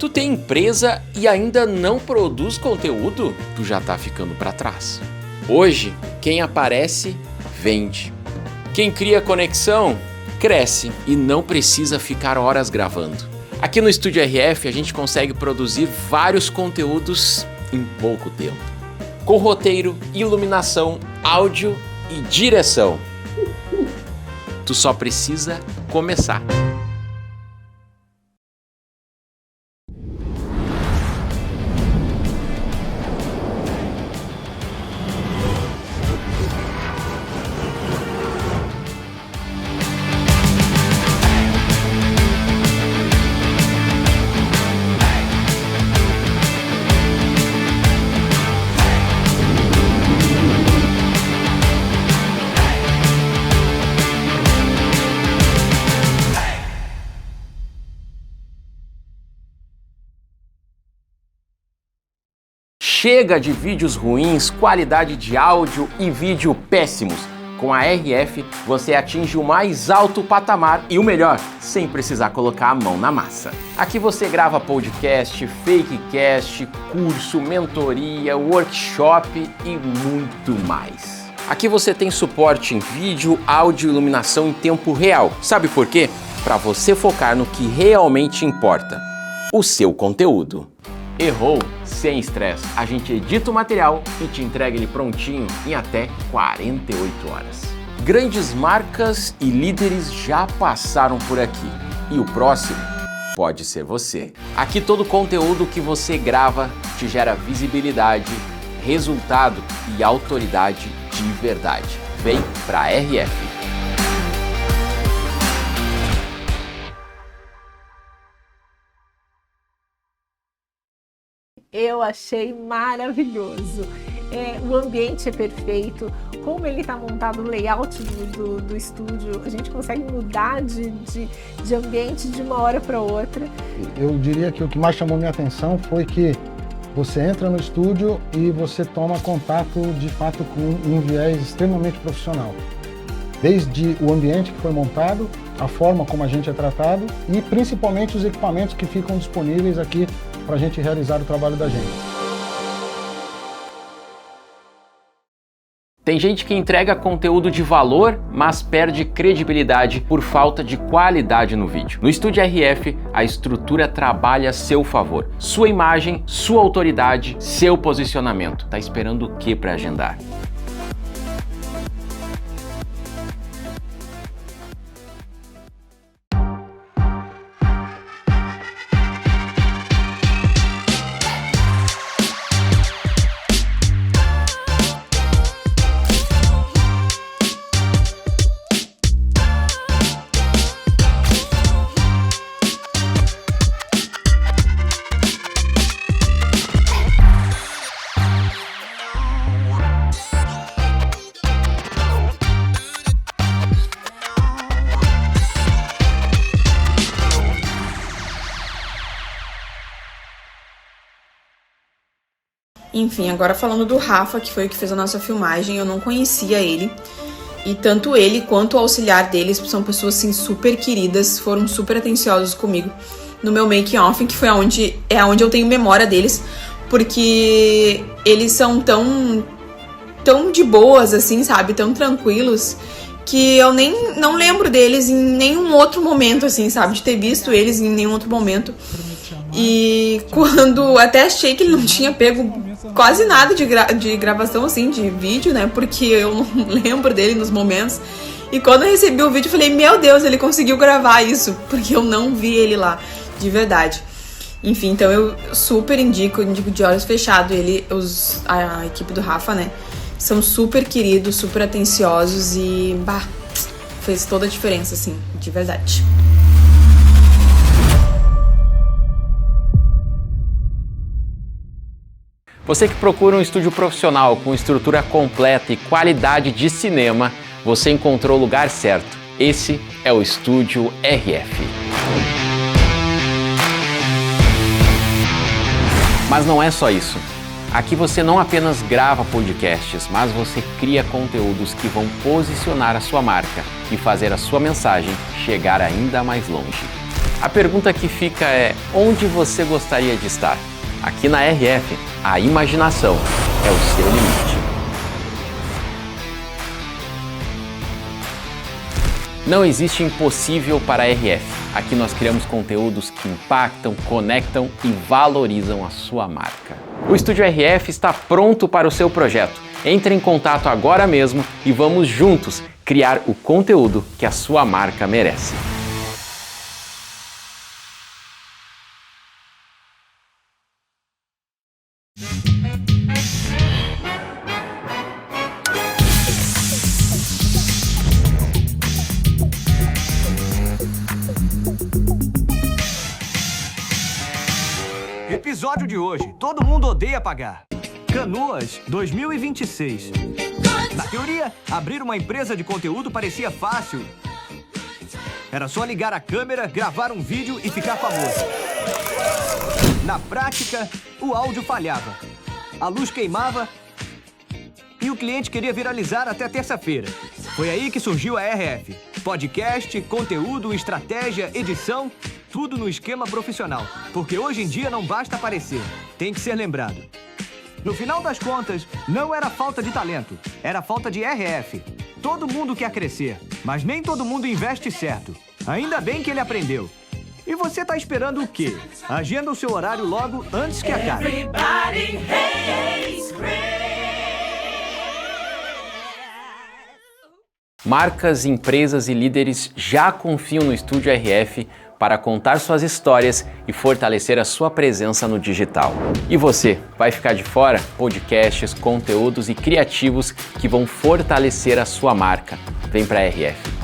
Tu tem empresa e ainda não produz conteúdo? Tu já tá ficando para trás. Hoje, quem aparece, vende. Quem cria conexão, cresce e não precisa ficar horas gravando. Aqui no Estúdio RF a gente consegue produzir vários conteúdos em pouco tempo. Com roteiro, iluminação, áudio e direção. Tu só precisa começar. Chega de vídeos ruins, qualidade de áudio e vídeo péssimos. Com a RF, você atinge o mais alto patamar e o melhor, sem precisar colocar a mão na massa. Aqui você grava podcast, fakecast, curso, mentoria, workshop e muito mais. Aqui você tem suporte em vídeo, áudio e iluminação em tempo real. Sabe por quê? Para você focar no que realmente importa, o seu conteúdo. Errou? Sem estresse. A gente edita o material e te entrega ele prontinho em até 48 horas. Grandes marcas e líderes já passaram por aqui. E o próximo pode ser você. Aqui todo o conteúdo que você grava te gera visibilidade, resultado e autoridade de verdade. Vem pra RF. Eu achei maravilhoso. O ambiente é perfeito, como ele está montado, o layout do estúdio, a gente consegue mudar de ambiente de uma hora para outra. Eu diria que o que mais chamou minha atenção foi que você entra no estúdio e você toma contato de fato com um viés extremamente profissional. Desde o ambiente que foi montado, a forma como a gente é tratado e principalmente os equipamentos que ficam disponíveis aqui para a gente realizar o trabalho da gente. Tem gente que entrega conteúdo de valor, mas perde credibilidade por falta de qualidade no vídeo. No Estúdio RF, a estrutura trabalha a seu favor. Sua imagem, sua autoridade, seu posicionamento. Tá esperando o que para agendar? Enfim, agora falando do Rafa, que foi o que fez a nossa filmagem, eu não conhecia ele. E tanto ele quanto o auxiliar deles são pessoas assim super queridas, foram super atenciosos comigo no meu make-off, que foi onde eu tenho memória deles, porque eles são tão de boas assim, sabe, tão tranquilos, que eu não lembro deles em nenhum outro momento assim, sabe, de ter visto eles em nenhum outro momento. E quando até achei que ele não tinha pego quase nada de gravação assim, de vídeo, né, porque eu não lembro dele nos momentos. E quando eu recebi o vídeo eu falei, meu Deus, ele conseguiu gravar isso, porque eu não vi ele lá, de verdade. Enfim, então eu super indico de olhos fechados a equipe do Rafa, né, são super queridos, super atenciosos e fez toda a diferença, assim, de verdade. Você que procura um estúdio profissional com estrutura completa e qualidade de cinema, você encontrou o lugar certo. Esse é o Estúdio RF. Mas não é só isso. Aqui você não apenas grava podcasts, mas você cria conteúdos que vão posicionar a sua marca e fazer a sua mensagem chegar ainda mais longe. A pergunta que fica é: onde você gostaria de estar? Aqui na RF, a imaginação é o seu limite. Não existe impossível para a RF. Aqui nós criamos conteúdos que impactam, conectam e valorizam a sua marca. O Estúdio RF está pronto para o seu projeto. Entre em contato agora mesmo e vamos juntos criar o conteúdo que a sua marca merece. Episódio de hoje, todo mundo odeia pagar. Canoas 2026. Na teoria, abrir uma empresa de conteúdo parecia fácil. Era só ligar a câmera, gravar um vídeo e ficar famoso. Na prática, o áudio falhava, a luz queimava e o cliente queria viralizar até terça-feira. Foi aí que surgiu a RF. Podcast, conteúdo, estratégia, edição, tudo no esquema profissional. Porque hoje em dia não basta aparecer, tem que ser lembrado. No final das contas, não era falta de talento, era falta de RF. Todo mundo quer crescer, mas nem todo mundo investe certo. Ainda bem que ele aprendeu. E você tá esperando o quê? Agenda o seu horário logo antes que acabe. Marcas, empresas e líderes já confiam no Estúdio RF para contar suas histórias e fortalecer a sua presença no digital. E você, vai ficar de fora? Podcasts, conteúdos e criativos que vão fortalecer a sua marca. Vem para a RF.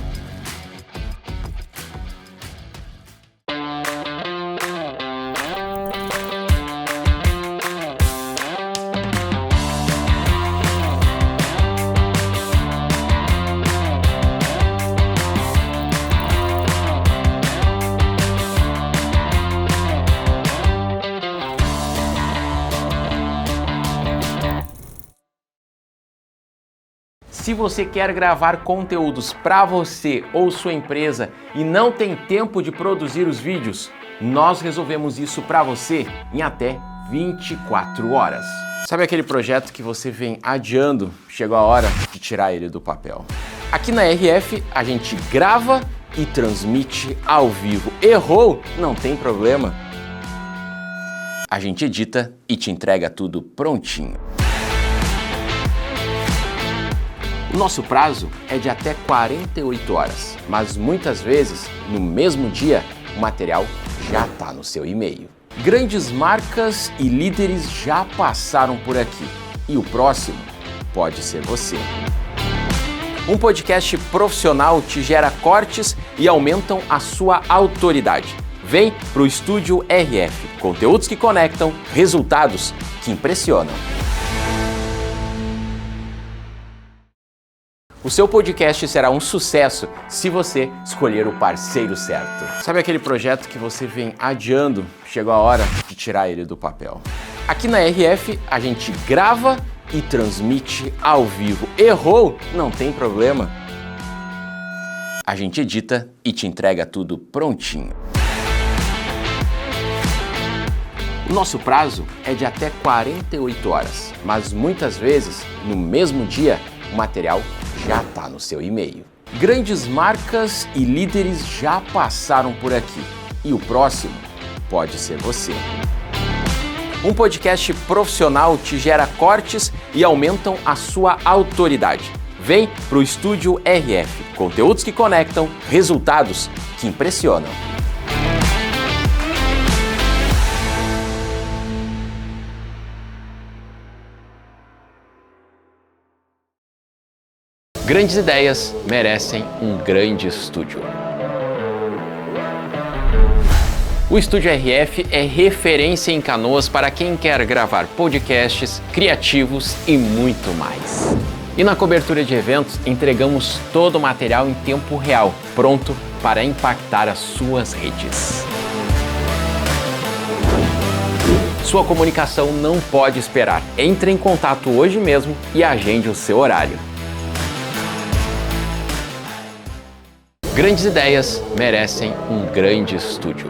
Se você quer gravar conteúdos para você ou sua empresa e não tem tempo de produzir os vídeos, nós resolvemos isso para você em até 24 horas. Sabe aquele projeto que você vem adiando? Chegou a hora de tirar ele do papel. Aqui na RF, a gente grava e transmite ao vivo. Errou? Não tem problema. A gente edita e te entrega tudo prontinho. O nosso prazo é de até 48 horas, mas muitas vezes, no mesmo dia, o material já está no seu e-mail. Grandes marcas e líderes já passaram por aqui e o próximo pode ser você. Um podcast profissional te gera cortes e aumentam a sua autoridade. Vem para o Estúdio RF, conteúdos que conectam, resultados que impressionam. O seu podcast será um sucesso se você escolher o parceiro certo. Sabe aquele projeto que você vem adiando? Chegou a hora de tirar ele do papel. Aqui na RF, a gente grava e transmite ao vivo. Errou? Não tem problema. A gente edita e te entrega tudo prontinho. O nosso prazo é de até 48 horas, mas muitas vezes, no mesmo dia, o material já está no seu e-mail. Grandes marcas e líderes já passaram por aqui e o próximo pode ser você. Um podcast profissional te gera cortes e aumentam a sua autoridade. Vem para o Estúdio RF, conteúdos que conectam, resultados que impressionam. Grandes ideias merecem um grande estúdio. O Estúdio RF é referência em Canoas para quem quer gravar podcasts, criativos e muito mais. E na cobertura de eventos, entregamos todo o material em tempo real, pronto para impactar as suas redes. Sua comunicação não pode esperar. Entre em contato hoje mesmo e agende o seu horário. Grandes ideias merecem um grande estúdio.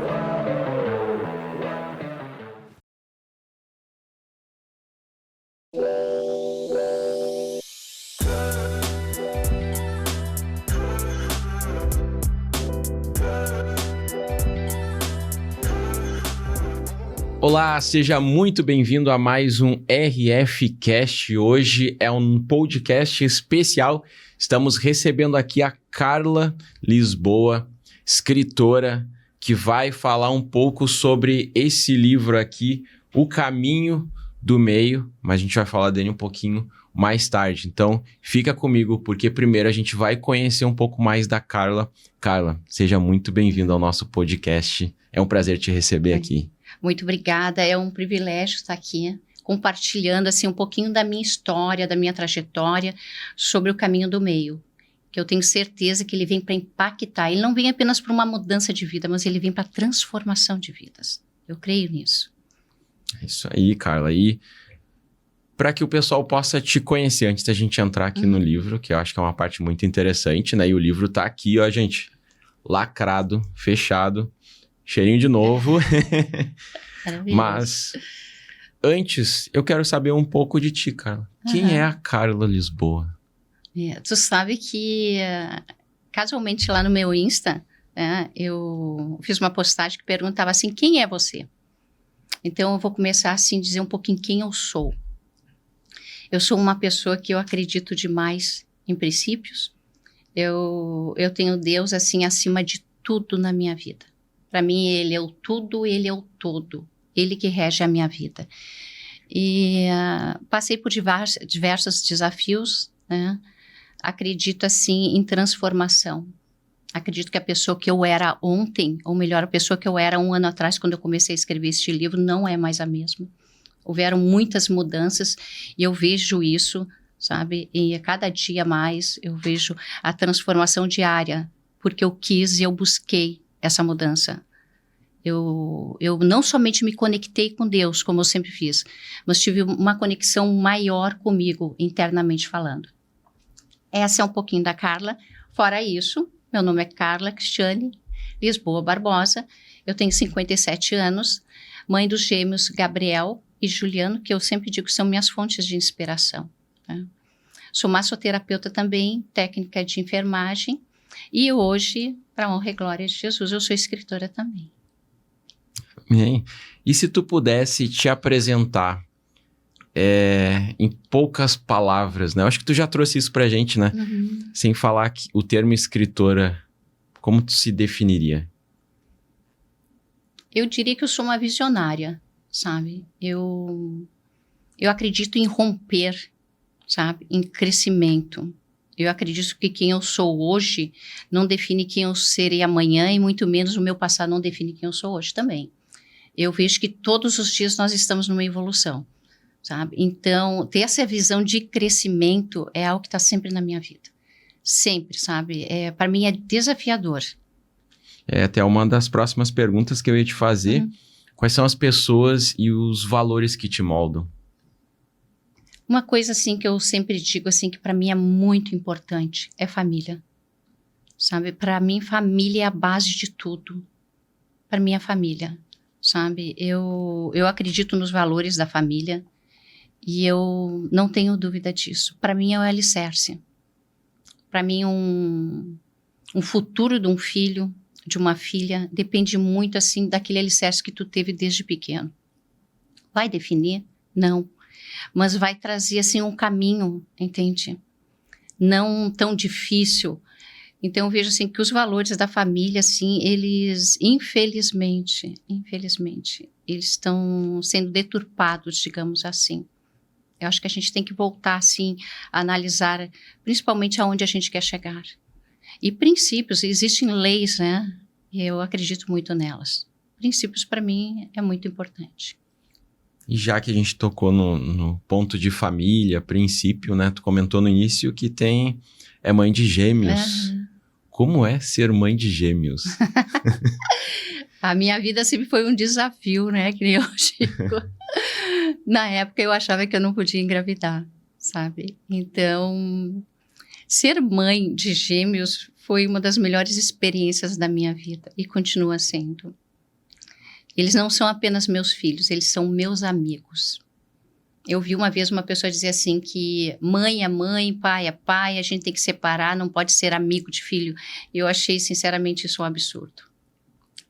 Olá, seja muito bem-vindo a mais um RF Cast. Hoje é um podcast especial. Estamos recebendo aqui a Carla Lisboa, escritora, que vai falar um pouco sobre esse livro aqui, O Caminho do Meio, mas a gente vai falar dele um pouquinho mais tarde. Então, fica comigo, porque primeiro a gente vai conhecer um pouco mais da Carla. Carla, seja muito bem-vinda ao nosso podcast. É um prazer te receber aqui. Muito obrigada, é um privilégio estar aqui compartilhando assim um pouquinho da minha história, da minha trajetória sobre o caminho do meio, que eu tenho certeza que ele vem para impactar, ele não vem apenas para uma mudança de vida, mas ele vem para transformação de vidas. Eu creio nisso. É isso aí, Carla. E para que o pessoal possa te conhecer antes da gente entrar aqui no livro, que eu acho que é uma parte muito interessante, né? E o livro tá aqui, ó, gente, lacrado, fechado. Cheirinho de novo. Mas antes, eu quero saber um pouco de ti, Carla. Quem é a Carla Lisboa? Tu sabe que, casualmente lá no meu Insta, eu fiz uma postagem que perguntava assim, quem é você? Então eu vou começar assim, dizer um pouquinho quem eu sou. Eu sou uma pessoa que eu acredito demais em princípios. Eu tenho Deus assim acima de tudo na minha vida. Para mim, ele é o tudo, ele é o todo. Ele que rege a minha vida. E passei por diversos desafios, né? Acredito, assim, em transformação. Acredito que a pessoa que eu era ontem, ou melhor, a pessoa que eu era 1 ano atrás, quando eu comecei a escrever este livro, não é mais a mesma. Houveram muitas mudanças e eu vejo isso, sabe? E a cada dia mais eu vejo a transformação diária, porque eu quis e eu busquei essa mudança. Eu não somente me conectei com Deus, como eu sempre fiz, mas tive uma conexão maior comigo, internamente falando. Essa é um pouquinho da Carla. Fora isso, meu nome é Carla Cristiane Lisboa Barbosa, eu tenho 57 anos, mãe dos gêmeos Gabriel e Juliano, que eu sempre digo que são minhas fontes de inspiração. Tá? Sou massoterapeuta também, técnica de enfermagem, e hoje, para a honra e glória de Jesus, eu sou escritora também. Bem, e se tu pudesse te apresentar em poucas palavras, né? Eu acho que tu já trouxe isso pra gente, né? Sem falar que o termo escritora, como tu se definiria? Eu diria que eu sou uma visionária, sabe? Eu acredito em romper, sabe? Em crescimento. Eu acredito que quem eu sou hoje não define quem eu serei amanhã e muito menos o meu passado não define quem eu sou hoje também. Eu vejo que todos os dias nós estamos numa evolução, sabe? Então, ter essa visão de crescimento é algo que está sempre na minha vida. Sempre, sabe? Para mim é desafiador. É até uma das próximas perguntas que eu ia te fazer. Quais são as pessoas e os valores que te moldam? Uma coisa assim que eu sempre digo assim que para mim é muito importante é família, sabe? Para mim família é a base de tudo. Para mim é família, sabe? Eu acredito nos valores da família e eu não tenho dúvida disso. Para mim é o alicerce. Para mim um futuro de um filho, de uma filha depende muito assim daquele alicerce que tu teve desde pequeno. Vai definir? Não. Mas vai trazer, assim, um caminho, entende? Não tão difícil. Então, eu vejo, assim, que os valores da família, assim, eles, infelizmente, eles estão sendo deturpados, digamos assim. Eu acho que a gente tem que voltar, assim, a analisar, principalmente aonde a gente quer chegar. E princípios, existem leis, né? E eu acredito muito nelas. Princípios, para mim, é muito importante. E já que a gente tocou no ponto de família, princípio, né? Tu comentou no início que é mãe de gêmeos. Como é ser mãe de gêmeos? A minha vida sempre foi um desafio, né? Que nem eu digo. Na época eu achava que eu não podia engravidar, sabe? Então, ser mãe de gêmeos foi uma das melhores experiências da minha vida e continua sendo. Eles não são apenas meus filhos, eles são meus amigos. Eu vi uma vez uma pessoa dizer assim que mãe é mãe, pai é pai, a gente tem que separar, não pode ser amigo de filho. Eu achei sinceramente isso um absurdo.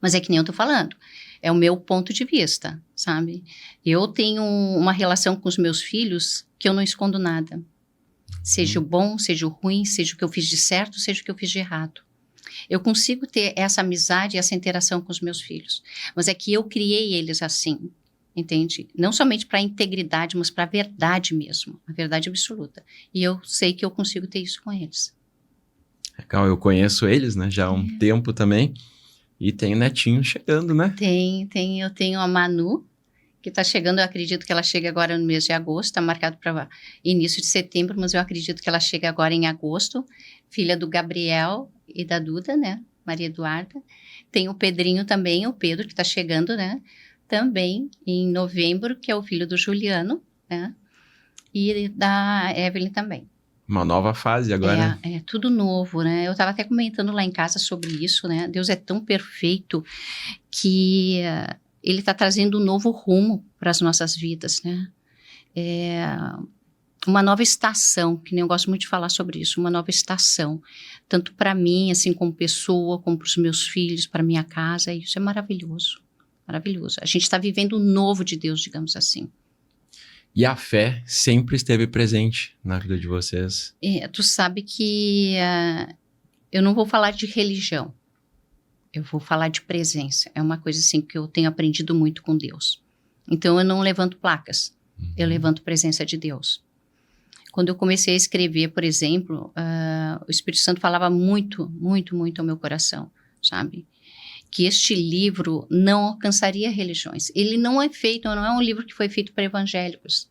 Mas é que nem eu tô falando, é o meu ponto de vista, sabe? Eu tenho uma relação com os meus filhos que eu não escondo nada. Seja o bom, seja o ruim, seja o que eu fiz de certo, seja o que eu fiz de errado. Eu consigo ter essa amizade, essa interação com os meus filhos. Mas é que eu criei eles assim, entende? Não somente para a integridade, mas para a verdade mesmo, a verdade absoluta. E eu sei que eu consigo ter isso com eles. Legal, eu conheço eles, né, já há um tempo também. E tem netinho chegando, né? Eu tenho a Manu, que está chegando, eu acredito que ela chega agora no mês de agosto, está marcado para início de setembro, mas eu acredito que ela chega agora em agosto, filha do Gabriel e da Duda, né, Maria Eduarda. Tem o Pedrinho também, o Pedro, que está chegando, né, também em novembro, que é o filho do Juliano, né, e da Evelyn também. Uma nova fase agora. É tudo novo, né? Eu estava até comentando lá em casa sobre isso, né? Deus é tão perfeito que Ele está trazendo um novo rumo para as nossas vidas, né? Uma nova estação, que nem eu gosto muito de falar sobre isso, uma nova estação. Tanto para mim, assim, como pessoa, como para os meus filhos, para minha casa. Isso é maravilhoso, maravilhoso. A gente está vivendo o novo de Deus, digamos assim. E a fé sempre esteve presente na vida de vocês. Tu sabe que eu não vou falar de religião, eu vou falar de presença. É uma coisa assim que eu tenho aprendido muito com Deus. Então eu não levanto placas, eu levanto presença de Deus. Quando eu comecei a escrever, por exemplo, o Espírito Santo falava muito, muito, muito ao meu coração, sabe? Que este livro não alcançaria religiões. Ele não é um livro que foi feito para evangélicos.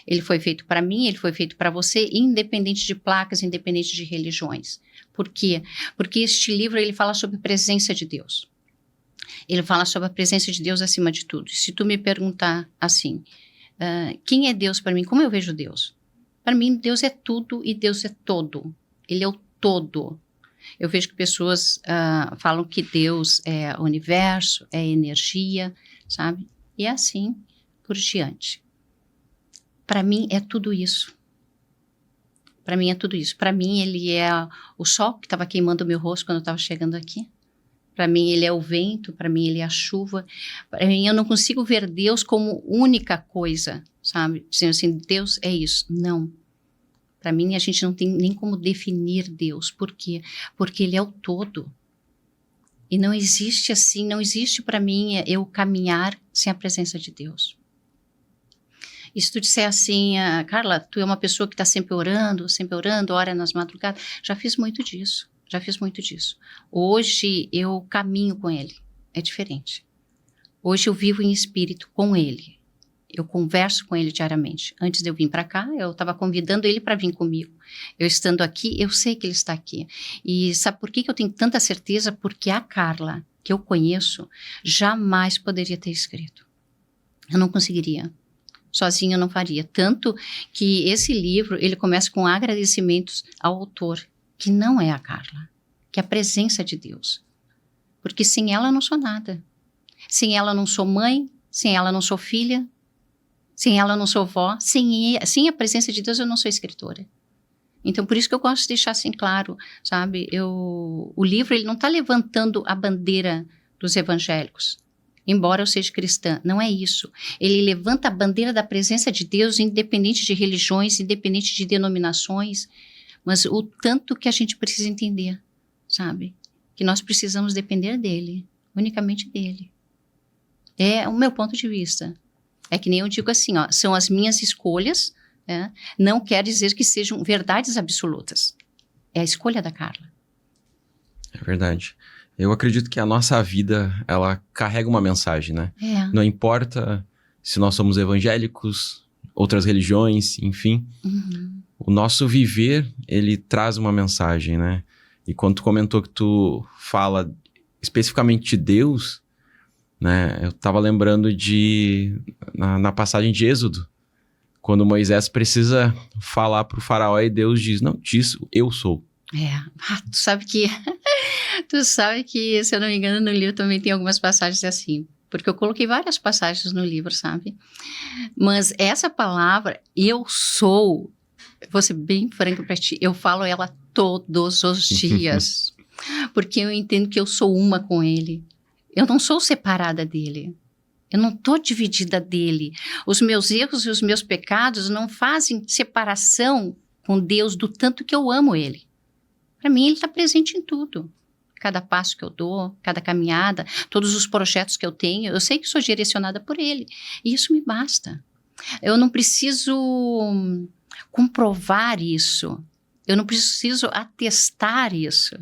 Ele foi feito para mim, ele foi feito para você, independente de placas, independente de religiões. Por quê? Porque este livro, ele fala sobre a presença de Deus. Ele fala sobre a presença de Deus acima de tudo. Se tu me perguntar assim, quem é Deus para mim? Como eu vejo Deus? Para mim, Deus é tudo e Deus é todo. Ele é o todo. Eu vejo que pessoas falam que Deus é universo, é energia, sabe? E é assim por diante. Para mim é tudo isso. Para mim é tudo isso. Para mim ele é o sol que estava queimando o meu rosto quando eu estava chegando aqui. Para mim ele é o vento, para mim ele é a chuva. Para mim eu não consigo ver Deus como única coisa, sabe? Dizendo assim, Deus é isso. Não. Para mim, a gente não tem nem como definir Deus. Por quê? Porque Ele é o todo. E não existe assim, não existe para mim eu caminhar sem a presença de Deus. E se tu disser assim, Carla, tu é uma pessoa que está sempre orando, ora nas madrugadas. Já fiz muito disso. Hoje eu caminho com Ele. É diferente. Hoje eu vivo em espírito com Ele. Eu converso com ele diariamente. Antes de eu vir para cá, eu estava convidando ele para vir comigo. Eu estando aqui, eu sei que ele está aqui. E sabe por que eu tenho tanta certeza? Porque a Carla, que eu conheço, jamais poderia ter escrito. Eu não conseguiria. Sozinha eu não faria. Tanto que esse livro, ele começa com agradecimentos ao autor, que não é a Carla, que é a presença de Deus. Porque sem ela eu não sou nada. Sem ela eu não sou mãe, sem ela eu não sou filha, sem ela eu não sou vó, sem a presença de Deus eu não sou escritora. Então, por isso que eu gosto de deixar assim claro, sabe? O livro, ele não está levantando a bandeira dos evangélicos, embora eu seja cristã, não é isso. Ele levanta a bandeira da presença de Deus, independente de religiões, independente de denominações, mas o tanto que a gente precisa entender, sabe? Que nós precisamos depender dele, unicamente dele. É o meu ponto de vista. É que nem eu digo assim, ó, são as minhas escolhas, né? Não quer dizer que sejam verdades absolutas. É a escolha da Carla. É verdade. Eu acredito que a nossa vida, ela carrega uma mensagem, né? Não importa se nós somos evangélicos, outras religiões, enfim. O nosso viver, ele traz uma mensagem, né? E quando tu comentou que tu fala especificamente de Deus, né? Eu estava lembrando na passagem de Êxodo, quando Moisés precisa falar para o faraó e Deus diz, não, diz eu sou. Tu sabe que, se eu não me engano, no livro também tem algumas passagens assim, porque eu coloquei várias passagens no livro, sabe? Mas essa palavra, eu sou, vou ser bem franca para ti, eu falo ela todos os dias, porque eu entendo que eu sou uma com ele. Eu não sou separada dele. Eu não estou dividida dele. Os meus erros e os meus pecados não fazem separação com Deus do tanto que eu amo ele. Para mim, ele está presente em tudo. Cada passo que eu dou, cada caminhada, todos os projetos que eu tenho, eu sei que sou direcionada por ele. E isso me basta. Eu não preciso comprovar isso. Eu não preciso atestar isso.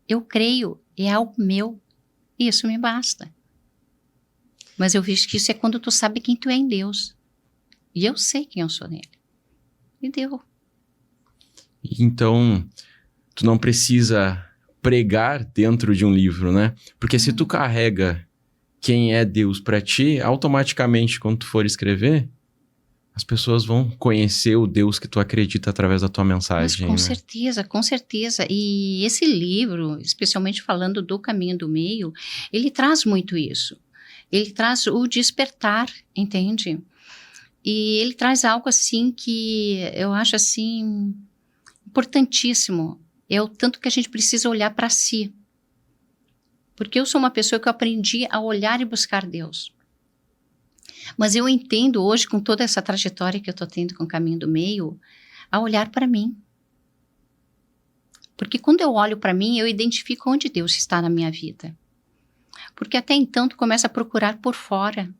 Eu creio, é algo meu. Isso me basta. Mas eu vejo que isso é quando tu sabe quem tu é em Deus. E eu sei quem eu sou nele. E deu. Então, tu não precisa pregar dentro de um livro, né? Porque se tu carrega quem é Deus pra ti, automaticamente, quando tu for escrever, as pessoas vão conhecer o Deus que tu acredita através da tua mensagem. Mas com certeza. E esse livro, especialmente falando do Caminho do Meio, ele traz muito isso. Ele traz o despertar, entende? E ele traz algo assim que eu acho assim importantíssimo. É o tanto que a gente precisa olhar para si. Porque eu sou uma pessoa que eu aprendi a olhar e buscar Deus. Mas eu entendo hoje, com toda essa trajetória que eu estou tendo com o Caminho do Meio, a olhar para mim. Porque quando eu olho para mim, eu identifico onde Deus está na minha vida. Porque até então tu começa a procurar por fora,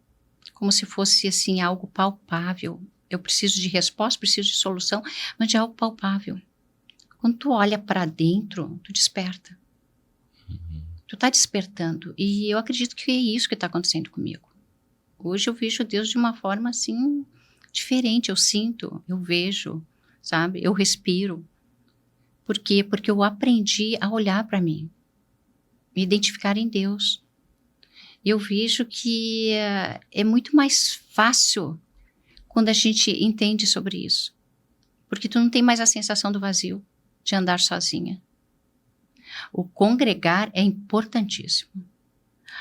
como se fosse assim algo palpável. Eu preciso de resposta, preciso de solução, mas de algo palpável. Quando tu olha para dentro, tu desperta. Tu tá despertando. E eu acredito que é isso que está acontecendo comigo. Hoje eu vejo Deus de uma forma assim diferente. Eu sinto, eu vejo, sabe? Eu respiro. Por quê? Porque eu aprendi a olhar para mim, me identificar em Deus. E eu vejo que é muito mais fácil quando a gente entende sobre isso. Porque tu não tem mais a sensação do vazio, de andar sozinha. O congregar é importantíssimo.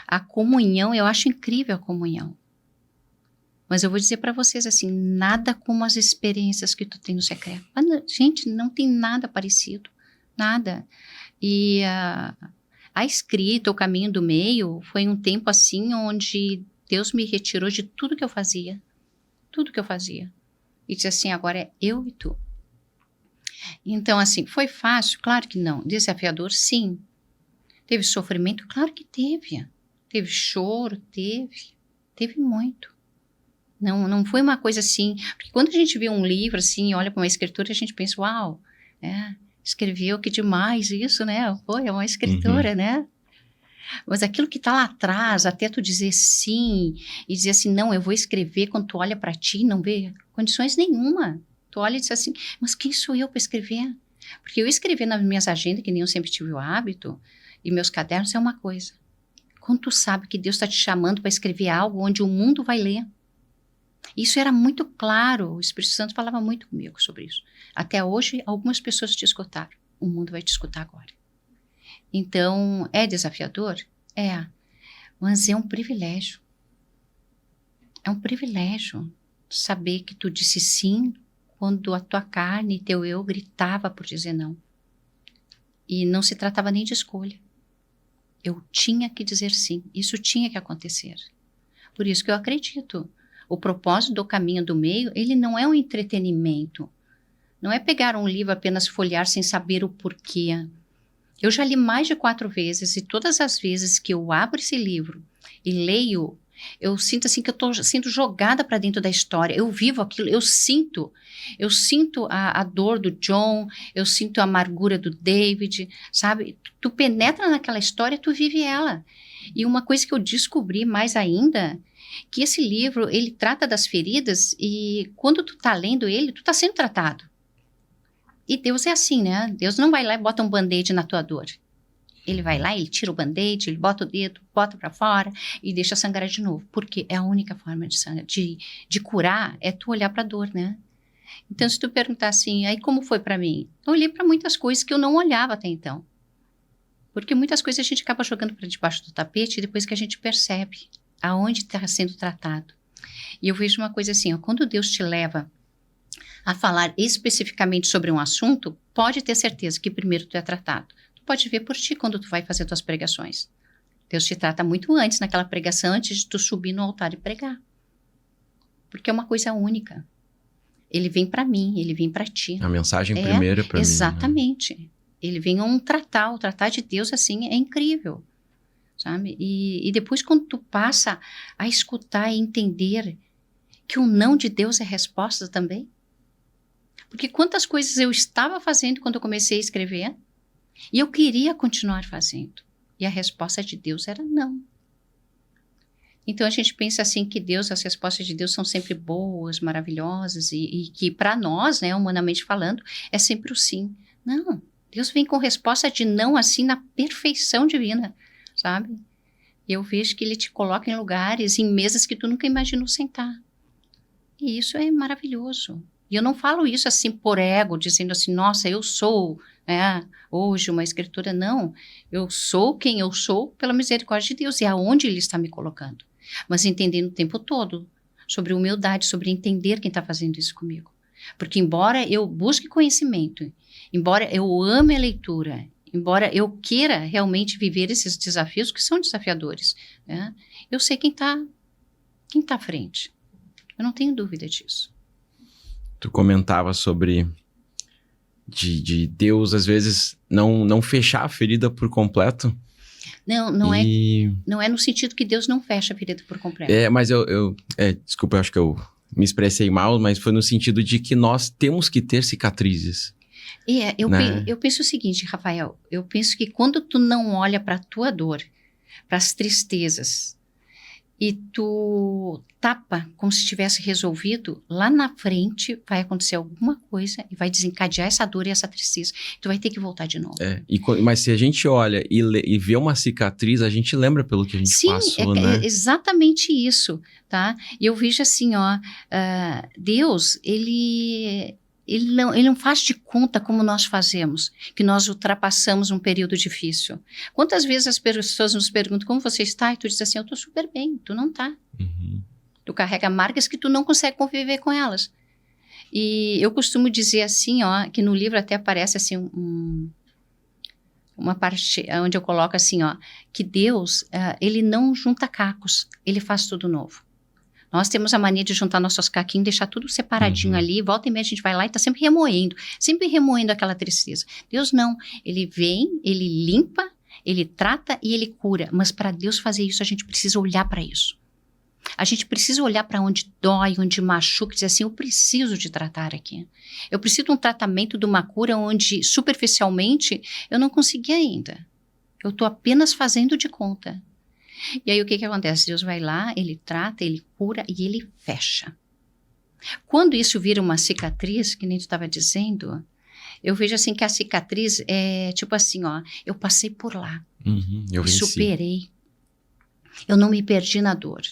A comunhão, eu acho incrível a comunhão. Mas eu vou dizer para vocês assim, nada como as experiências que tu tem no secreto. Mas, gente, não tem nada parecido. Nada. E a escrita, o Caminho do Meio, foi um tempo assim onde Deus me retirou de tudo que eu fazia. Tudo que eu fazia. E disse assim, agora é eu e tu. Então, assim, foi fácil? Claro que não. Desafiador? Sim. Teve sofrimento? Claro que teve. Teve choro? Teve muito. Não foi uma coisa assim... Porque quando a gente vê um livro, assim, olha para uma escritura, a gente pensa, uau, escreveu, que demais isso, né? Pô, é uma escritora, né? Mas aquilo que está lá atrás, até tu dizer sim, e dizer assim, não, eu vou escrever, quando tu olha para ti, não vê condições nenhuma. Tu olha e diz assim, mas quem sou eu para escrever? Porque eu escrever nas minhas agendas, que nem eu sempre tive o hábito, e meus cadernos é uma coisa. Quando tu sabe que Deus está te chamando para escrever algo onde o mundo vai ler. Isso era muito claro, o Espírito Santo falava muito comigo sobre isso. Até hoje, algumas pessoas te escutaram. O mundo vai te escutar agora. Então, é desafiador? É. Mas é um privilégio. É um privilégio saber que tu disse sim quando a tua carne e teu eu gritava por dizer não. E não se tratava nem de escolha. Eu tinha que dizer sim. Isso tinha que acontecer. Por isso que eu acredito. O propósito do Caminho do Meio, ele não é um entretenimento. Não é pegar um livro apenas folhear sem saber o porquê. Eu já li mais de 4 vezes e todas as vezes que eu abro esse livro e leio, eu sinto assim que eu estou sendo jogada para dentro da história. Eu vivo aquilo, eu sinto a dor do John, eu sinto a amargura do David, sabe? Tu penetra naquela história, tu vive ela. E uma coisa que eu descobri mais ainda, que esse livro, ele trata das feridas e quando tu tá lendo ele, tu tá sendo tratado. E Deus é assim, né? Deus não vai lá e bota um band-aid na tua dor. Ele vai lá, ele tira o band-aid, ele bota o dedo, bota pra fora e deixa sangrar de novo. Porque é a única forma de curar, é tu olhar pra dor, né? Então, se tu perguntar assim, aí como foi para mim? Eu olhei para muitas coisas que eu não olhava até então. Porque muitas coisas a gente acaba jogando para debaixo do tapete depois que a gente percebe aonde está sendo tratado. E eu vejo uma coisa assim, ó, quando Deus te leva a falar especificamente sobre um assunto, pode ter certeza que primeiro tu é tratado. Tu pode ver por ti quando tu vai fazer tuas pregações. Deus te trata muito antes naquela pregação, antes de tu subir no altar e pregar. Porque é uma coisa única. Ele vem para mim, ele vem para ti. A mensagem primeiro é para mim. Exatamente. Né? Ele vem a o tratar de Deus assim é incrível, sabe? E depois quando tu passa a escutar e entender que o não de Deus é resposta também. Porque quantas coisas eu estava fazendo quando eu comecei a escrever e eu queria continuar fazendo. E a resposta de Deus era não. Então a gente pensa assim que Deus, as respostas de Deus são sempre boas, maravilhosas e que para nós, né, humanamente falando, é sempre o sim. Não. Deus vem com resposta de não, assim, na perfeição divina, sabe? Eu vejo que Ele te coloca em lugares, em mesas que tu nunca imaginou sentar. E isso é maravilhoso. E eu não falo isso assim por ego, dizendo assim, nossa, eu sou, né, hoje uma escritora. Não, eu sou quem eu sou pela misericórdia de Deus e aonde Ele está me colocando. Mas entendendo o tempo todo sobre humildade, sobre entender quem está fazendo isso comigo. Porque embora eu busque conhecimento, embora eu ame a leitura, embora eu queira realmente viver esses desafios que são desafiadores, né, eu sei quem está à frente. Eu não tenho dúvida disso. Tu comentava sobre de Deus, às vezes, não fechar a ferida por completo. Não é no sentido que Deus não fecha a ferida por completo. Mas desculpa, eu acho que eu me expressei mal, mas foi no sentido de que nós temos que ter cicatrizes. Eu penso o seguinte, Rafael, eu penso que quando tu não olha para a tua dor, para as tristezas, e tu tapa como se tivesse resolvido, lá na frente vai acontecer alguma coisa e vai desencadear essa dor e essa tristeza. Tu vai ter que voltar de novo. Mas se a gente olha e vê uma cicatriz, a gente lembra pelo que a gente passou, né? É exatamente isso, tá? E eu vejo assim, ó, Deus, ele não faz de conta como nós fazemos, que nós ultrapassamos um período difícil. Quantas vezes as pessoas nos perguntam como você está e tu diz assim, eu estou super bem, tu não tá. Uhum. Tu carrega marcas que tu não consegue conviver com elas. E eu costumo dizer assim, ó, que no livro até aparece assim uma parte onde eu coloco assim, ó, que Deus, ele não junta cacos, ele faz tudo novo. Nós temos a mania de juntar nossos caquinhos, deixar tudo separadinho ali, volta e meia a gente vai lá e está sempre remoendo aquela tristeza. Deus não, Ele vem, Ele limpa, Ele trata e Ele cura. Mas para Deus fazer isso, a gente precisa olhar para isso. A gente precisa olhar para onde dói, onde machuca, e dizer assim, eu preciso de tratar aqui. Eu preciso de um tratamento, de uma cura onde superficialmente eu não consegui ainda. Eu estou apenas fazendo de conta. E aí o que acontece? Deus vai lá, Ele trata, Ele cura e Ele fecha. Quando isso vira uma cicatriz, que nem tu estava dizendo, eu vejo assim que a cicatriz é tipo assim, ó, eu passei por lá, eu venci. Superei, eu não me perdi na dor.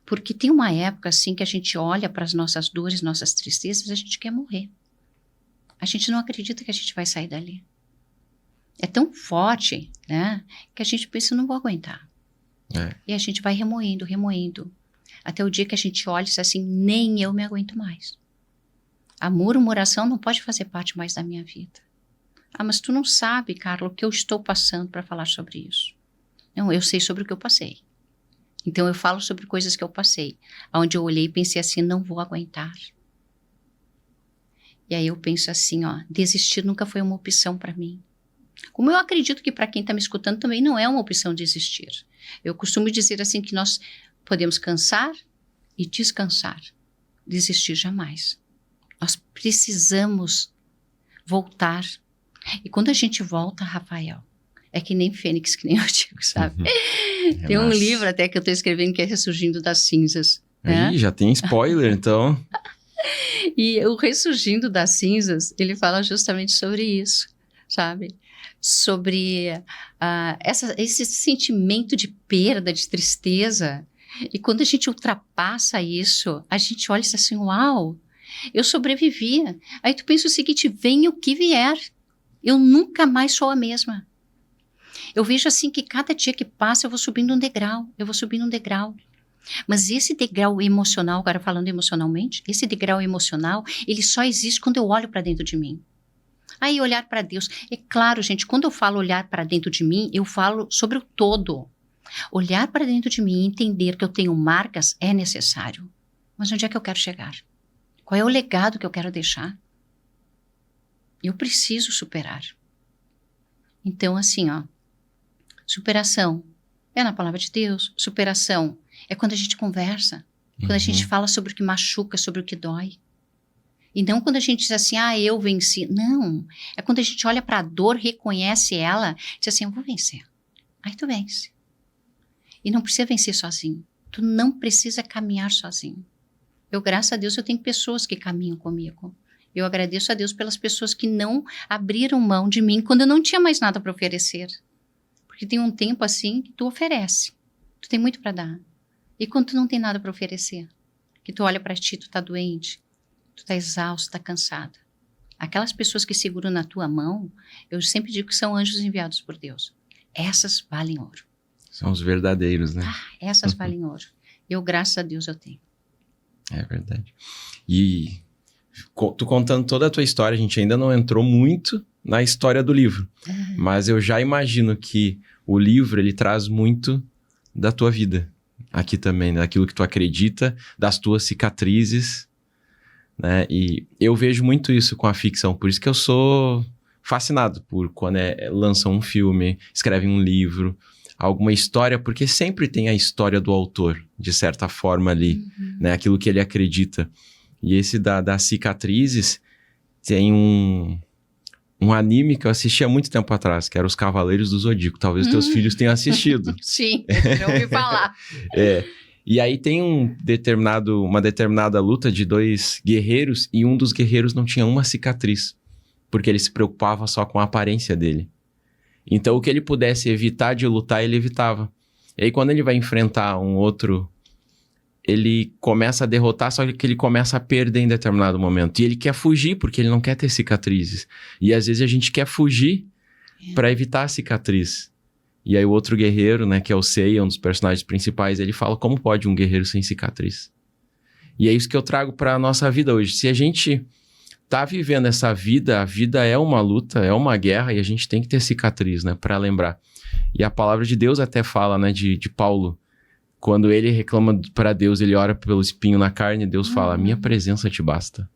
Porque tem uma época assim que a gente olha para as nossas dores, nossas tristezas, a gente quer morrer. A gente não acredita que a gente vai sair dali. É tão forte, né, que a gente pensa, não vou aguentar. E a gente vai remoendo, até o dia que a gente olha e diz assim, nem eu me aguento mais. A murmuração não pode fazer parte mais da minha vida. Mas tu não sabe, Carla, o que eu estou passando para falar sobre isso. Não, eu sei sobre o que eu passei. Então eu falo sobre coisas que eu passei, onde eu olhei e pensei assim, não vou aguentar. E aí eu penso assim, ó, desistir nunca foi uma opção para mim. Como eu acredito que para quem está me escutando também não é uma opção desistir. Eu costumo dizer assim que nós podemos cansar e descansar. Desistir jamais. Nós precisamos voltar. E quando a gente volta, Rafael, é que nem Fênix, que nem eu digo, sabe? Tem um livro até que eu estou escrevendo que é Ressurgindo das Cinzas. Aí, já tem spoiler, então. E o Ressurgindo das Cinzas, ele fala justamente sobre isso, sabe? Sobre esse sentimento de perda, de tristeza. E quando a gente ultrapassa isso, a gente olha e diz assim, uau, Eu sobrevivi. Aí tu pensa o seguinte, venha o que vier. Eu nunca mais sou a mesma. Eu vejo assim que cada dia que passa eu vou subindo um degrau. Mas esse degrau emocional, agora falando emocionalmente, esse degrau emocional, ele só existe quando eu olho para dentro de mim. Aí olhar para Deus. É claro, gente, quando eu falo olhar para dentro de mim, eu falo sobre o todo. Olhar para dentro de mim e entender que eu tenho marcas é necessário. Mas onde é que eu quero chegar? Qual é o legado que eu quero deixar? Eu preciso superar. Então, assim, superação é na palavra de Deus. Superação é quando a gente conversa, quando a gente fala sobre o que machuca, sobre o que dói. E não quando a gente diz assim, eu venci. Não, é quando a gente olha para a dor, reconhece ela, diz assim, eu vou vencer. Aí tu vence. E não precisa vencer sozinho. Tu não precisa caminhar sozinho. Eu, graças a Deus, eu tenho pessoas que caminham comigo. Eu agradeço a Deus pelas pessoas que não abriram mão de mim quando eu não tinha mais nada para oferecer. Porque tem um tempo assim que tu oferece. Tu tem muito para dar. E quando tu não tem nada para oferecer, que tu olha para ti, tu tá doente, tu tá exausto, tá cansada. Aquelas pessoas que seguram na tua mão, eu sempre digo que são anjos enviados por Deus. Essas valem ouro. São os verdadeiros, né? Essas valem ouro. Eu, graças a Deus, eu tenho. É verdade. E tu contando toda a tua história, a gente ainda não entrou muito na história do livro. Mas eu já imagino que o livro, ele traz muito da tua vida. Aqui também, né? Daquilo que tu acredita, das tuas cicatrizes, né? E eu vejo muito isso com a ficção. Por isso que eu sou fascinado por quando lançam um filme, escrevem um livro, alguma história, porque sempre tem a história do autor, de certa forma ali, né? Aquilo que ele acredita. E esse das cicatrizes, tem um anime que eu assisti há muito tempo atrás, que era Os Cavaleiros do Zodíaco. Talvez teus filhos tenham assistido. Sim, já ouvi falar. E aí tem uma determinada luta de dois guerreiros, e um dos guerreiros não tinha uma cicatriz, porque ele se preocupava só com a aparência dele. Então, o que ele pudesse evitar de lutar, ele evitava. E aí, quando ele vai enfrentar um outro, ele começa a derrotar, só que ele começa a perder em determinado momento. E ele quer fugir, porque ele não quer ter cicatrizes. E às vezes a gente quer fugir para evitar a cicatriz. E aí o outro guerreiro, né, que é o Seiya, um dos personagens principais, ele fala, como pode um guerreiro sem cicatriz? E é isso que eu trago para a nossa vida hoje. Se a gente tá vivendo essa vida, a vida é uma luta, é uma guerra, e a gente tem que ter cicatriz, né, para lembrar. E a palavra de Deus até fala, né, de Paulo, quando ele reclama para Deus, ele ora pelo espinho na carne, Deus fala, minha presença te basta.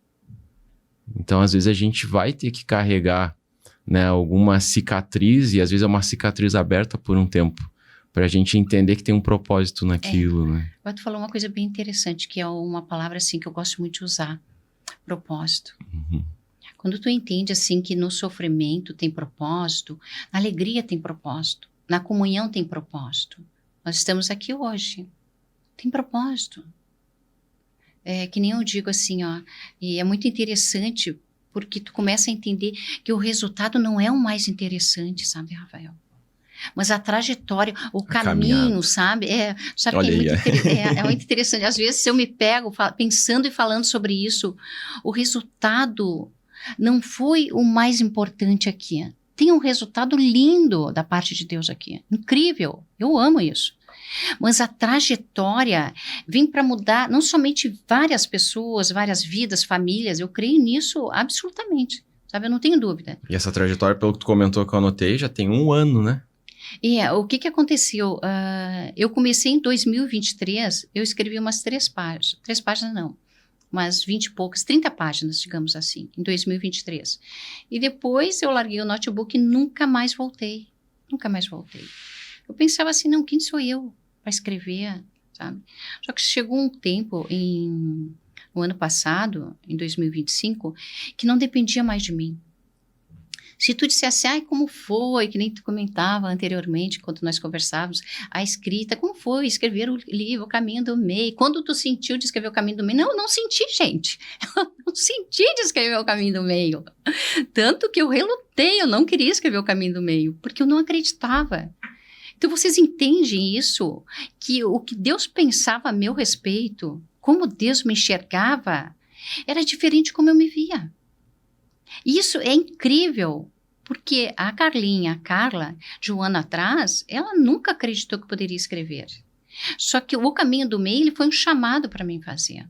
Então, às vezes, a gente vai ter que carregar, né, alguma cicatriz, e às vezes é uma cicatriz aberta por um tempo, para a gente entender que tem um propósito naquilo, né? Agora tu falou uma coisa bem interessante, que é uma palavra, assim, que eu gosto muito de usar, propósito. Quando tu entende, assim, que no sofrimento tem propósito, na alegria tem propósito, na comunhão tem propósito. Nós estamos aqui hoje. Tem propósito. É que nem eu digo assim, e é muito interessante, porque tu começa a entender que o resultado não é o mais interessante, sabe, Rafael? Mas a trajetória, o caminho, sabe? Sabe que é muito interessante. Às vezes, se eu me pego pensando e falando sobre isso, o resultado não foi o mais importante aqui. Tem um resultado lindo da parte de Deus aqui. Incrível. Eu amo isso. Mas a trajetória vem para mudar não somente várias pessoas, várias vidas, famílias. Eu creio nisso absolutamente. Sabe? Eu não tenho dúvida. E essa trajetória, pelo que tu comentou que eu anotei, já tem 1 ano, né? O que aconteceu? Eu comecei em 2023, eu escrevi umas 3 páginas. 3 páginas não. Umas 20 e poucas, 30 páginas, digamos assim, em 2023. E depois eu larguei o notebook e nunca mais voltei. Nunca mais voltei. Eu pensava assim, não, quem sou eu para escrever, sabe? Só que chegou um tempo, no ano passado, em 2025, que não dependia mais de mim. Se tu dissesse, como foi, que nem tu comentava anteriormente, quando nós conversávamos, a escrita, como foi escrever o livro, O Caminho do Meio? Quando tu sentiu de escrever O Caminho do Meio? Não, eu não senti, gente. Eu não senti de escrever O Caminho do Meio. Tanto que eu relutei, eu não queria escrever O Caminho do Meio, porque eu não acreditava. Então, vocês entendem isso? Que o que Deus pensava a meu respeito, como Deus me enxergava, era diferente como eu me via. Isso é incrível, porque a Carlinha, a Carla, de um ano atrás, ela nunca acreditou que poderia escrever. Só que o caminho do meio, ele foi um chamado para mim fazer.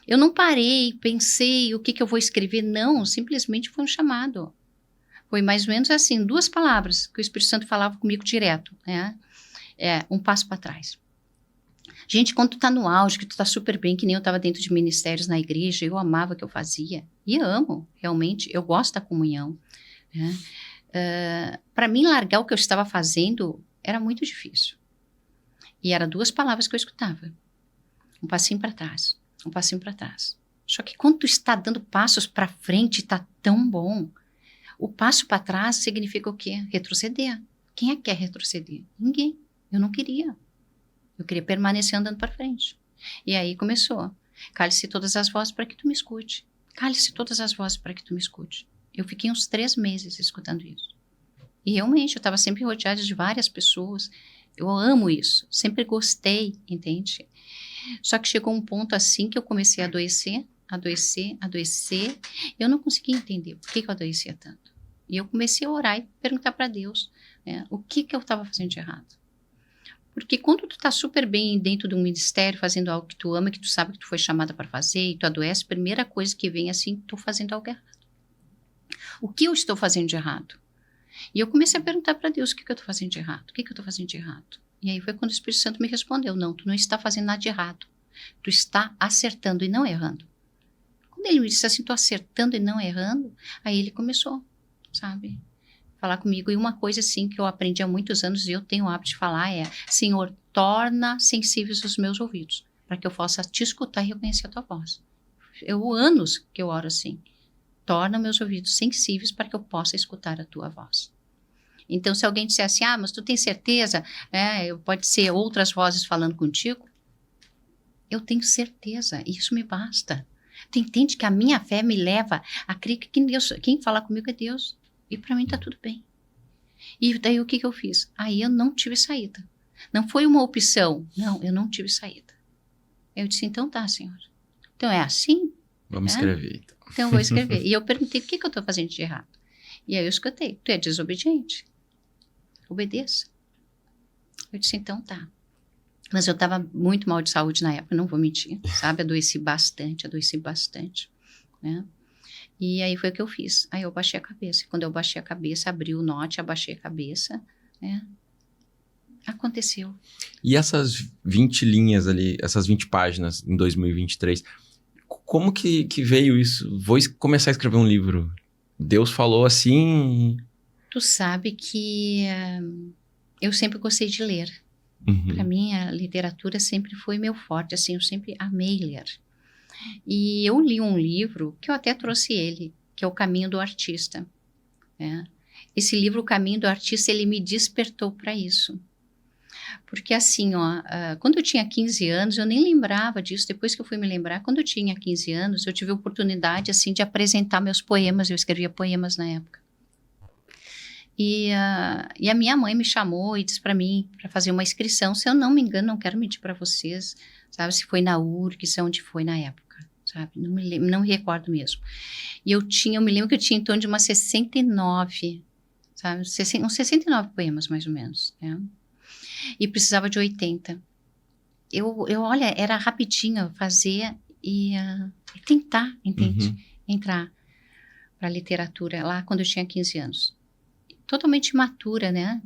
Eu não parei, pensei o que eu vou escrever, não, simplesmente foi um chamado. Foi mais ou menos assim, 2 palavras que o Espírito Santo falava comigo direto, né? Um passo para trás. Gente, quando tu tá no auge, que tu tá super bem, que nem eu tava dentro de ministérios na igreja, eu amava o que eu fazia, e amo, realmente, eu gosto da comunhão, né? Para mim, largar o que eu estava fazendo era muito difícil. E eram 2 palavras que eu escutava. Um passinho para trás, um passinho para trás. Só que quando tu está dando passos para frente, tá tão bom. O passo para trás significa o quê? Retroceder. Quem é que quer retroceder? Ninguém. Eu não queria. Eu queria permanecer andando para frente. E aí começou. Cale-se todas as vozes para que tu me escute. Cale-se todas as vozes para que tu me escute. Eu fiquei uns 3 meses escutando isso. E realmente, eu estava sempre rodeada de várias pessoas. Eu amo isso. Sempre gostei, entende? Só que chegou um ponto assim que eu comecei a adoecer. Eu não conseguia entender por que eu adoecia tanto. E eu comecei a orar e perguntar para Deus, né, o que eu estava fazendo de errado. Porque quando tu tá super bem dentro de um ministério, fazendo algo que tu ama, que tu sabe que tu foi chamada para fazer, e tu adoece, a primeira coisa que vem assim, tô fazendo algo errado. O que eu estou fazendo de errado? E eu comecei a perguntar para Deus, o que eu tô fazendo de errado? O que eu tô fazendo de errado? E aí foi quando o Espírito Santo me respondeu, não, tu não está fazendo nada de errado. Tu está acertando e não errando. Quando ele me disse assim, tô acertando e não errando, aí ele começou, sabe? Falar comigo. E uma coisa assim que eu aprendi há muitos anos e eu tenho o hábito de falar é: Senhor, torna sensíveis os meus ouvidos, para que eu possa te escutar e reconhecer a tua voz. Anos que eu oro assim. Torna meus ouvidos sensíveis para que eu possa escutar a tua voz. Então, se alguém disser assim, mas tu tem certeza, pode ser outras vozes falando contigo? Eu tenho certeza, isso me basta. Tu entende que a minha fé me leva a crer que Deus, quem fala comigo é Deus. E para mim tá tudo bem. E daí o que eu fiz? Aí eu não tive saída. Não foi uma opção. Não, eu não tive saída. Eu disse, então tá, Senhor. Então é assim? Vamos escrever. Então eu vou escrever. E eu perguntei, o que eu tô fazendo de errado? E aí eu escutei, tu é desobediente. Obedeça. Eu disse, então tá. Mas eu tava muito mal de saúde na época, não vou mentir, sabe? Adoeci bastante, né? E aí foi o que eu fiz. Aí eu baixei a cabeça. Quando eu baixei a cabeça, abri o note, abaixei a cabeça, né? Aconteceu. E essas 20 linhas ali, essas 20 páginas em 2023, como que veio isso? Vou começar a escrever um livro. Deus falou assim... Tu sabe que eu sempre gostei de ler. Uhum. Para mim, a literatura sempre foi meu forte, assim, eu sempre amei ler. E eu li um livro, que eu até trouxe ele, que é O Caminho do Artista. Né? Esse livro, O Caminho do Artista, ele me despertou para isso. Porque assim, quando eu tinha 15 anos, eu nem lembrava disso, depois que eu fui me lembrar, quando eu tinha 15 anos, eu tive a oportunidade, assim, de apresentar meus poemas, eu escrevia poemas na época. E a minha mãe me chamou e disse para mim, para fazer uma inscrição, se eu não me engano, não quero mentir para vocês, sabe, se foi na URGS, onde foi na época, sabe, não me recordo mesmo. E eu me lembro que eu tinha em torno de umas 69, sabe, uns 69 poemas mais ou menos, né? E precisava de 80. Olha, era rapidinho fazer e tentar, entende? Uhum. Entrar para a literatura lá quando eu tinha 15 anos. Totalmente imatura, né?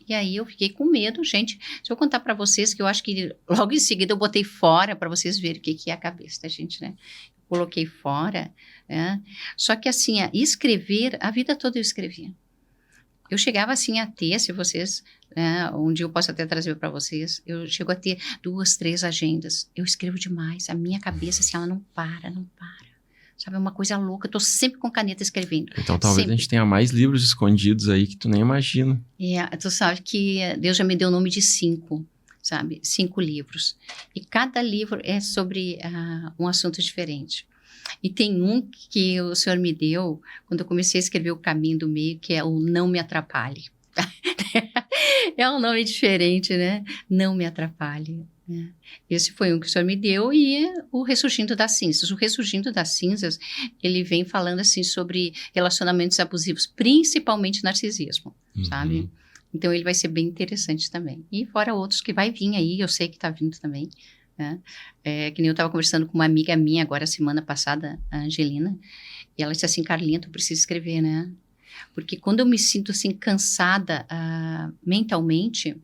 E aí eu fiquei com medo, gente. Se eu contar para vocês que eu acho que logo em seguida eu botei fora para vocês verem o que é a cabeça da gente, né? Coloquei fora, né? Só que assim, escrever, a vida toda eu escrevia. Eu chegava assim a ter, se vocês, um dia eu posso até trazer para vocês, eu chego a ter 2, 3 agendas. Eu escrevo demais, a minha cabeça, assim, ela não para. Sabe, é uma coisa louca, eu tô sempre com caneta escrevendo. Então talvez a gente tenha mais livros escondidos aí que tu nem imagina. Tu sabe que Deus já me deu o nome de 5, sabe? 5 livros. E cada livro é sobre um assunto diferente. E tem um que o Senhor me deu, quando eu comecei a escrever O Caminho do Meio, que é o Não Me Atrapalhe. É um nome diferente, né? Não Me Atrapalhe. Esse foi um que o senhor me deu, e o Ressurgindo das Cinzas. O Ressurgindo das Cinzas, ele vem falando assim sobre relacionamentos abusivos, principalmente narcisismo, sabe? Então ele vai ser bem interessante também. E fora outros que vai vir aí, eu sei que está vindo também, né? Que nem eu estava conversando com uma amiga minha agora, semana passada, a Angelina, e ela disse assim: Carlinha, tu precisa escrever, né? Porque quando eu me sinto assim cansada mentalmente,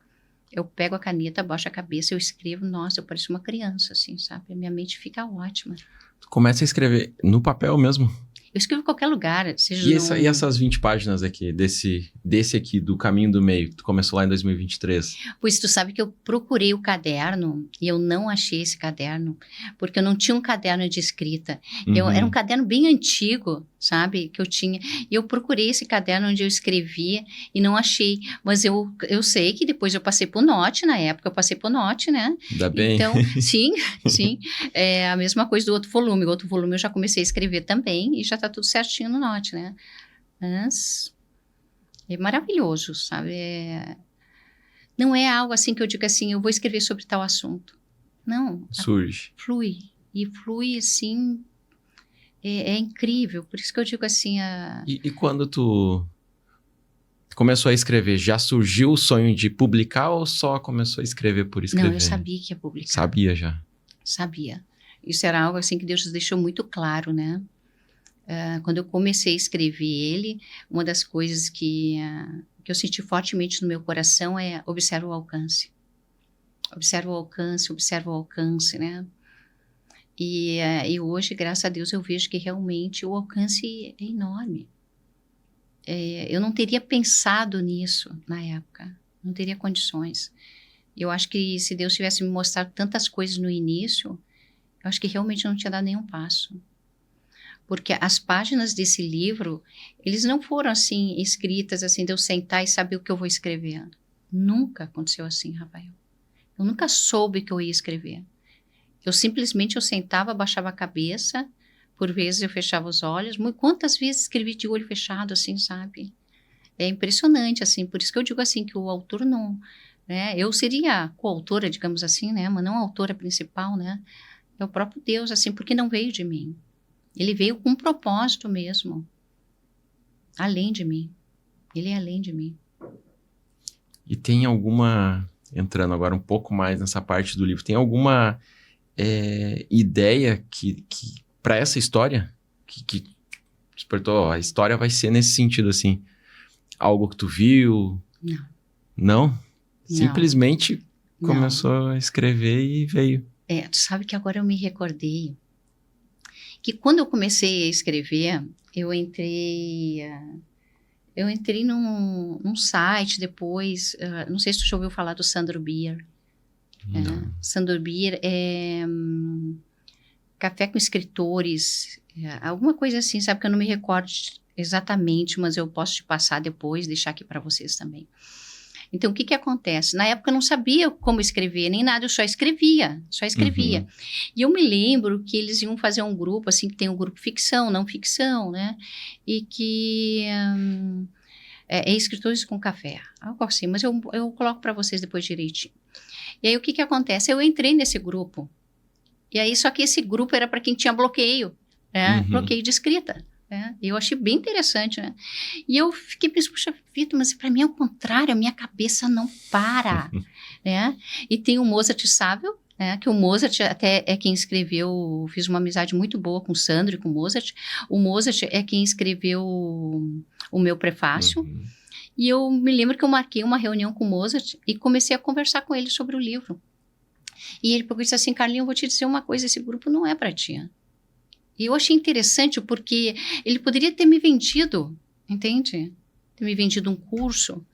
eu pego a caneta, baixo a cabeça, eu escrevo, nossa, eu pareço uma criança, assim, sabe? A minha mente fica ótima. Tu começa a escrever no papel mesmo? Eu escrevo em qualquer lugar, seja E essas 20 páginas aqui, desse aqui, do Caminho do Meio, que tu começou lá em 2023? Pois tu sabe que eu procurei o caderno e eu não achei esse caderno, porque eu não tinha um caderno de escrita. Era um caderno bem antigo, sabe, que eu tinha. E eu procurei esse caderno onde eu escrevia e não achei. Mas eu sei que depois eu passei por Note, na época eu passei por Note, né? Ainda bem. Então, sim. É a mesma coisa do outro volume. O outro volume eu já comecei a escrever também e já tá tudo certinho no Note, né? Mas é maravilhoso, sabe? Não é algo assim que eu digo assim, eu vou escrever sobre tal assunto. Não. Surge. Flui. E flui, assim, é incrível. Por isso que eu digo assim... E quando tu começou a escrever, já surgiu o sonho de publicar ou só começou a escrever por escrever? Não, eu sabia que ia publicar. Sabia já? Sabia. Isso era algo assim que Deus deixou muito claro, né? Quando eu comecei a escrever ele, uma das coisas que eu senti fortemente no meu coração é observa o alcance. Observa o alcance, observa o alcance, né? E hoje, graças a Deus, eu vejo que realmente o alcance é enorme. Eu não teria pensado nisso na época, não teria condições. Eu acho que se Deus tivesse me mostrado tantas coisas no início, eu acho que realmente não tinha dado nenhum passo. Porque as páginas desse livro, eles não foram assim, escritas assim, de eu sentar e saber o que eu vou escrever. Nunca aconteceu assim, Rafael. Eu nunca soube que eu ia escrever. Eu simplesmente sentava, baixava a cabeça, por vezes eu fechava os olhos. Quantas vezes escrevi de olho fechado, assim, sabe? É impressionante, assim, por isso que eu digo assim, que o autor não... né? Eu seria a coautora, digamos assim, né? Mas não a autora principal, né? É o próprio Deus, assim, porque não veio de mim. Ele veio com um propósito mesmo. Além de mim. Ele é além de mim. E tem alguma... Entrando agora um pouco mais nessa parte do livro, tem alguma ideia que para essa história que despertou, a história vai ser nesse sentido, assim, algo que tu viu? Não. Não? Simplesmente começou a escrever e veio. Tu sabe que agora eu me recordei que quando eu comecei a escrever, eu entrei num site depois, não sei se tu já ouviu falar do Sandro Bier. Sandro Bier é Café com Escritores, alguma coisa assim, sabe, que eu não me recordo exatamente, mas eu posso te passar depois, deixar aqui para vocês também. Então, o que acontece? Na época eu não sabia como escrever, nem nada, eu só escrevia. E eu me lembro que eles iam fazer um grupo, assim, que tem um grupo ficção, não ficção, né? E que é Escritores com Café, algo assim, mas eu coloco para vocês depois direitinho. E aí, o que acontece? Eu entrei nesse grupo, e aí, só que esse grupo era para quem tinha bloqueio, né? Bloqueio de escrita. Eu achei bem interessante, né? E eu fiquei pensando, puxa vida, mas para mim é o contrário, a minha cabeça não para, né? E tem o Mozart Sábio, né? Que o Mozart até é quem escreveu, fiz uma amizade muito boa com o Sandro e com o Mozart. O Mozart é quem escreveu o meu prefácio. E eu me lembro que eu marquei uma reunião com o Mozart e comecei a conversar com ele sobre o livro. E ele disse assim, Carlinhos, eu vou te dizer uma coisa, esse grupo não é para ti. E eu achei interessante porque ele poderia ter me vendido, entende? Ter me vendido um curso.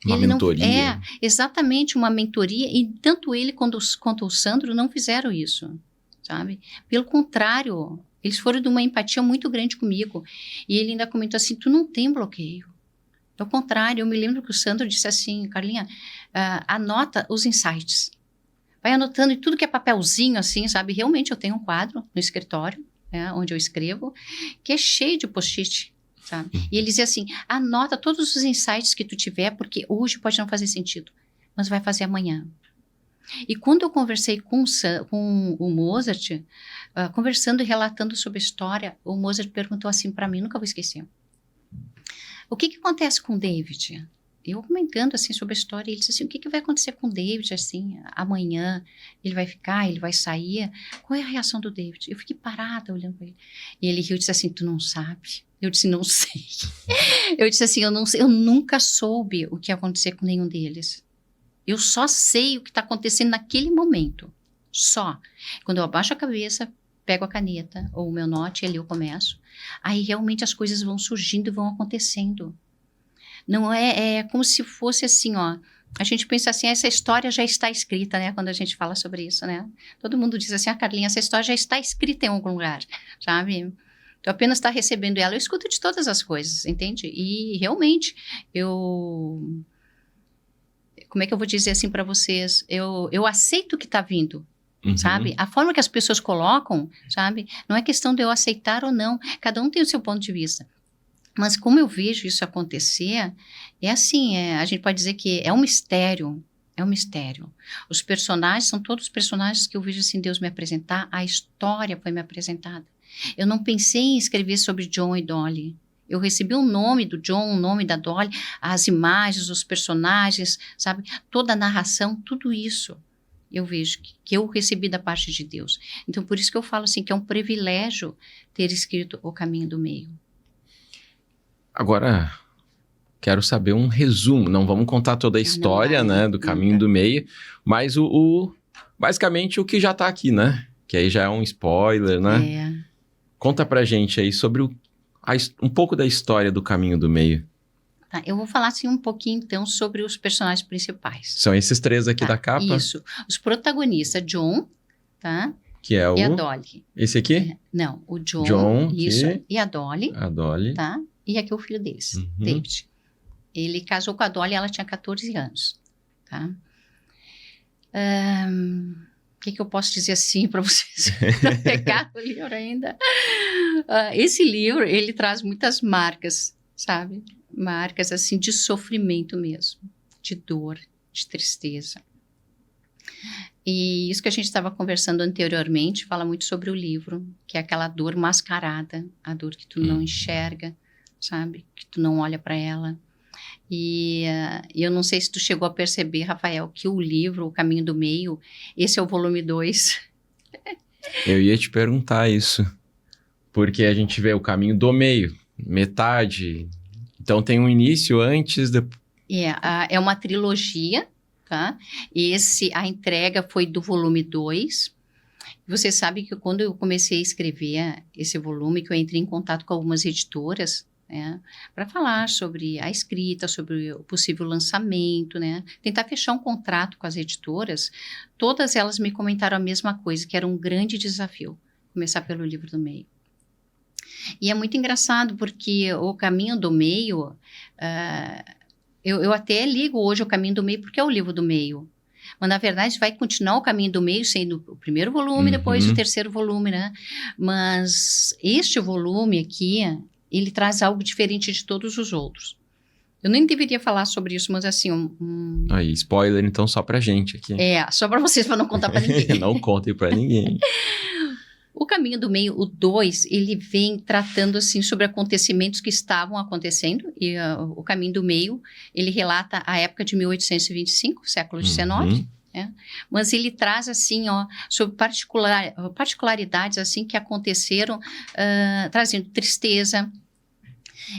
Uma mentoria. Exatamente, uma mentoria. E tanto ele quanto o Sandro não fizeram isso, sabe? Pelo contrário, eles foram de uma empatia muito grande comigo. E ele ainda comentou assim, tu não tem bloqueio. Ao contrário, eu me lembro que o Sandro disse assim, Carlinha, anota os insights. Vai anotando em tudo que é papelzinho, assim, sabe? Realmente eu tenho um quadro no escritório, onde eu escrevo, que é cheio de post-it, sabe? E ele dizia assim, anota todos os insights que tu tiver, porque hoje pode não fazer sentido, mas vai fazer amanhã. E quando eu conversei com o Mozart, conversando e relatando sobre a história, o Mozart perguntou assim para mim, nunca vou esquecer. O que acontece com o David? Eu comentando assim sobre a história, ele disse assim, o que vai acontecer com o David assim, amanhã? Ele vai ficar, ele vai sair? Qual é a reação do David? Eu fiquei parada olhando para ele. E ele riu e disse assim, tu não sabe? Eu disse, não sei. Eu disse assim, eu não sei, eu nunca soube o que ia acontecer com nenhum deles. Eu só sei o que está acontecendo naquele momento. Só. Quando eu abaixo a cabeça, pego a caneta ou o meu note e ali eu começo. Aí realmente as coisas vão surgindo e vão acontecendo. Não é como se fosse assim, ó. A gente pensa assim, essa história já está escrita, né? Quando a gente fala sobre isso, né? Todo mundo diz assim, Carlinha, essa história já está escrita em algum lugar, sabe? Tu apenas está recebendo ela. Eu escuto de todas as coisas, entende? E realmente, como é que eu vou dizer assim para vocês? Eu aceito o que está vindo. Sabe? A forma que as pessoas colocam, sabe? Não é questão de eu aceitar ou não. Cada um tem o seu ponto de vista. Mas como eu vejo isso acontecer, é assim, a gente pode dizer que é um mistério. É um mistério. Os personagens são todos personagens que eu vejo assim, Deus me apresentar. A história foi me apresentada. Eu não pensei em escrever sobre John e Dolly. Eu recebi o nome do John, o nome da Dolly, as imagens, os personagens, sabe? Toda a narração, tudo isso. Eu vejo que eu recebi da parte de Deus. Então, por isso que eu falo assim, que é um privilégio ter escrito O Caminho do Meio. Agora, quero saber um resumo. Não vamos contar toda a história, né, do Caminho do Meio, mas basicamente o que já tá aqui, né? Que aí já é um spoiler, né? Conta pra gente aí sobre um pouco da história do Caminho do Meio. Tá, eu vou falar assim um pouquinho então sobre os personagens principais. São esses três aqui da capa? Isso. Os protagonistas, John, tá? Que é e a Dolly. Esse aqui? Não, o John isso, que... e a Dolly. A Dolly. Tá? E aqui é o filho deles, David. Ele casou com a Dolly, ela tinha 14 anos, tá? O que eu posso dizer assim para vocês? Para pegar o livro ainda. Esse livro, ele traz muitas marcas, sabe? Marcas assim de sofrimento mesmo, de dor, de tristeza. E isso que a gente estava conversando anteriormente fala muito sobre o livro, que é aquela dor mascarada, a dor que tu não enxerga, sabe? Que tu não olha para ela. E eu não sei se tu chegou a perceber, Rafael, que o livro, O Caminho do Meio, esse é o volume 2. Eu ia te perguntar isso, porque a gente vê o Caminho do Meio, metade... Então tem um início antes... É uma trilogia, tá? A entrega foi do volume 2. Você sabe que quando eu comecei a escrever esse volume, que eu entrei em contato com algumas editoras, né? Para falar sobre a escrita, sobre o possível lançamento, né? Tentar fechar um contrato com as editoras, todas elas me comentaram a mesma coisa, que era um grande desafio, começar pelo livro do meio. E é muito engraçado, porque o Caminho do Meio, eu até ligo hoje o Caminho do Meio, porque é o livro do meio. Mas, na verdade, vai continuar o Caminho do Meio sendo o primeiro volume, depois o terceiro volume, né? Mas este volume aqui, ele traz algo diferente de todos os outros. Eu nem deveria falar sobre isso, mas assim... Aí, spoiler, então, só pra gente aqui. Só pra vocês, pra não contar pra ninguém. Não contem pra ninguém. O Caminho do Meio, o 2, ele vem tratando assim sobre acontecimentos que estavam acontecendo, e o Caminho do Meio, ele relata a época de 1825, século XIX, né? Mas ele traz assim, sobre particularidades assim que aconteceram, trazendo tristeza.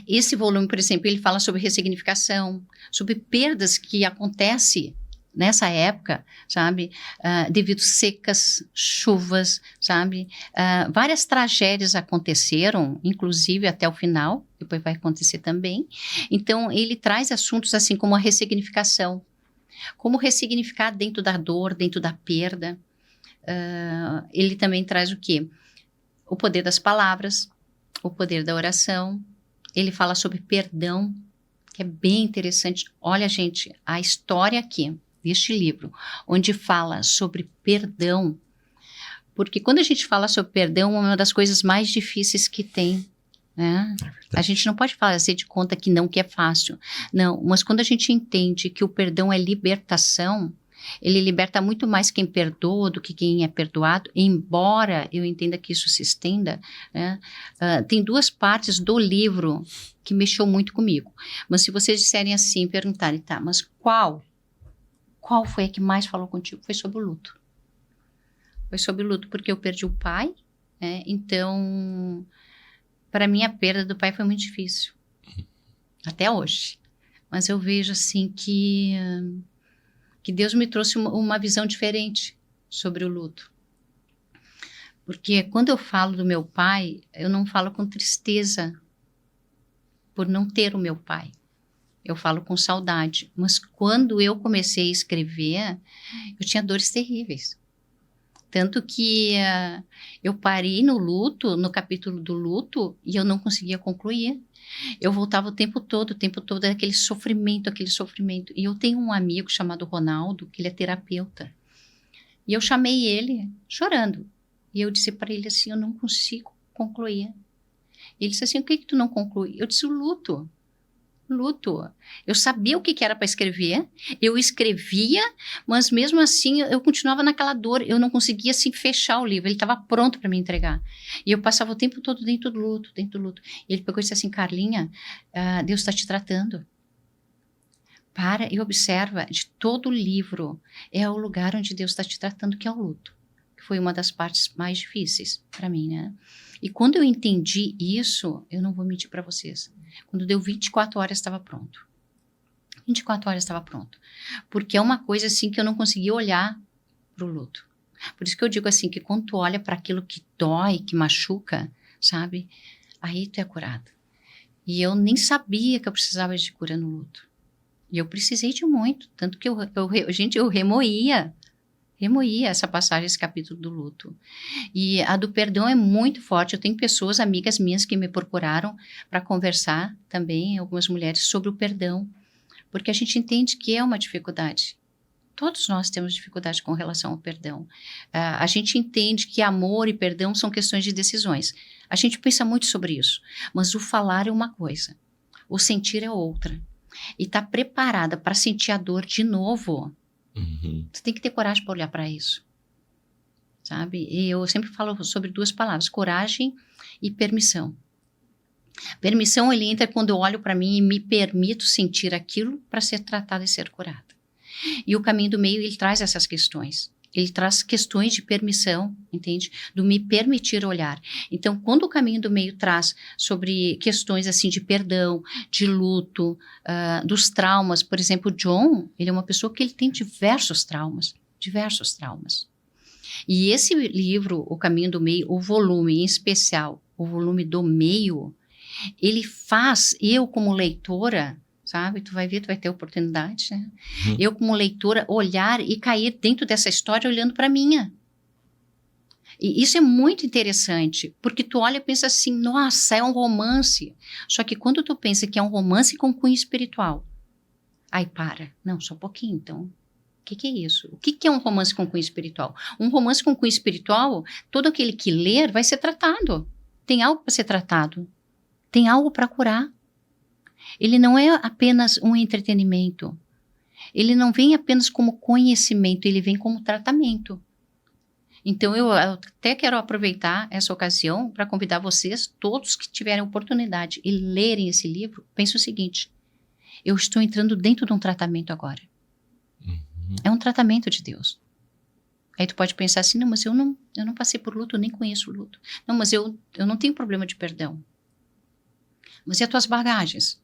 Esse volume, por exemplo, ele fala sobre ressignificação, sobre perdas que acontecem nessa época, sabe, devido secas, chuvas, sabe, várias tragédias aconteceram, inclusive até o final, depois vai acontecer também. Então, ele traz assuntos assim como a ressignificação, como ressignificar dentro da dor, dentro da perda. Ele também traz o quê? O poder das palavras, o poder da oração. Ele fala sobre perdão, que é bem interessante. Olha, gente, a história aqui deste livro, onde fala sobre perdão, porque quando a gente fala sobre perdão, é uma das coisas mais difíceis que tem, né? A gente não pode fazer de conta que é fácil, não, mas quando a gente entende que o perdão é libertação, Ele liberta muito mais quem perdoa do que quem é perdoado, embora eu entenda que isso se estenda, né? Tem 2 partes do livro que mexeu muito comigo. Mas se vocês disserem assim, perguntarem, tá, mas qual foi a que mais falou contigo? Foi sobre o luto. Foi sobre o luto porque eu perdi o pai, né? Então, para mim, a perda do pai foi muito difícil. Até hoje. Mas eu vejo, assim, que Deus me trouxe uma visão diferente sobre o luto. Porque quando eu falo do meu pai, eu não falo com tristeza por não ter o meu pai. Eu falo com saudade. Mas quando eu comecei a escrever, eu tinha dores terríveis. Tanto que eu parei no luto, no capítulo do luto, e eu não conseguia concluir. Eu voltava o tempo todo era aquele sofrimento. E eu tenho um amigo chamado Ronaldo, que ele é terapeuta. E eu chamei ele chorando. E eu disse para ele assim, eu não consigo concluir. E ele disse assim, o que tu não conclui? Eu disse, o luto. Eu sabia o que era para escrever, eu escrevia, mas mesmo assim eu continuava naquela dor, eu não conseguia assim fechar o livro, ele estava pronto para me entregar. E eu passava o tempo todo dentro do luto. E ele pegou e disse assim, Carlinha, Deus está te tratando. Para e observa, de todo o livro, é o lugar onde Deus está te tratando, que é o luto. Que foi uma das partes mais difíceis para mim, né? E quando eu entendi isso, eu não vou mentir para vocês. Quando deu 24 horas, estava pronto. 24 horas estava pronto. Porque é uma coisa assim que eu não conseguia olhar para o luto. Por isso que eu digo assim, que quando tu olha para aquilo que dói, que machuca, sabe? Aí tu é curado. E eu nem sabia que eu precisava de cura no luto. E eu precisei de muito. Tanto que eu remoía essa passagem, esse capítulo do luto. E a do perdão é muito forte. Eu tenho pessoas, amigas minhas, que me procuraram para conversar também, algumas mulheres, sobre o perdão. Porque a gente entende que é uma dificuldade. Todos nós temos dificuldade com relação ao perdão. A gente entende que amor e perdão são questões de decisões. A gente pensa muito sobre isso. Mas o falar é uma coisa. O sentir é outra. E estar preparada para sentir a dor de novo. Você tem que ter coragem para olhar para isso, sabe? E eu sempre falo sobre 2 palavras, coragem e permissão. Permissão, ele entra quando eu olho para mim e me permito sentir aquilo para ser tratada e ser curada. E o caminho do meio, ele traz essas questões. Ele traz questões de permissão, entende? Do me permitir olhar. Então, quando o caminho do meio traz sobre questões assim de perdão, de luto, dos traumas, por exemplo, o John, ele é uma pessoa que ele tem diversos traumas. E esse livro, O Caminho do Meio, o volume em especial, o volume do meio, ele faz eu como leitora, sabe? Tu vai ver, tu vai ter oportunidade, né? Eu, como leitora, olhar e cair dentro dessa história olhando para a minha. E isso é muito interessante, porque tu olha e pensa assim, nossa, é um romance. Só que quando tu pensa que é um romance com cunho espiritual, aí para. Não, só um pouquinho, então. O que é isso? O que é um romance com cunho espiritual? Um romance com cunho espiritual, todo aquele que ler vai ser tratado. Tem algo para ser tratado. Tem algo para curar. Ele não é apenas um entretenimento. Ele não vem apenas como conhecimento, ele vem como tratamento. Então, eu até quero aproveitar essa ocasião para convidar vocês, todos que tiverem oportunidade e lerem esse livro, pense o seguinte, eu estou entrando dentro de um tratamento agora. É um tratamento de Deus. Aí tu pode pensar assim, não, mas eu não passei por luto, eu nem conheço luto. Não, mas eu não tenho problema de perdão. Mas e as tuas bagagens?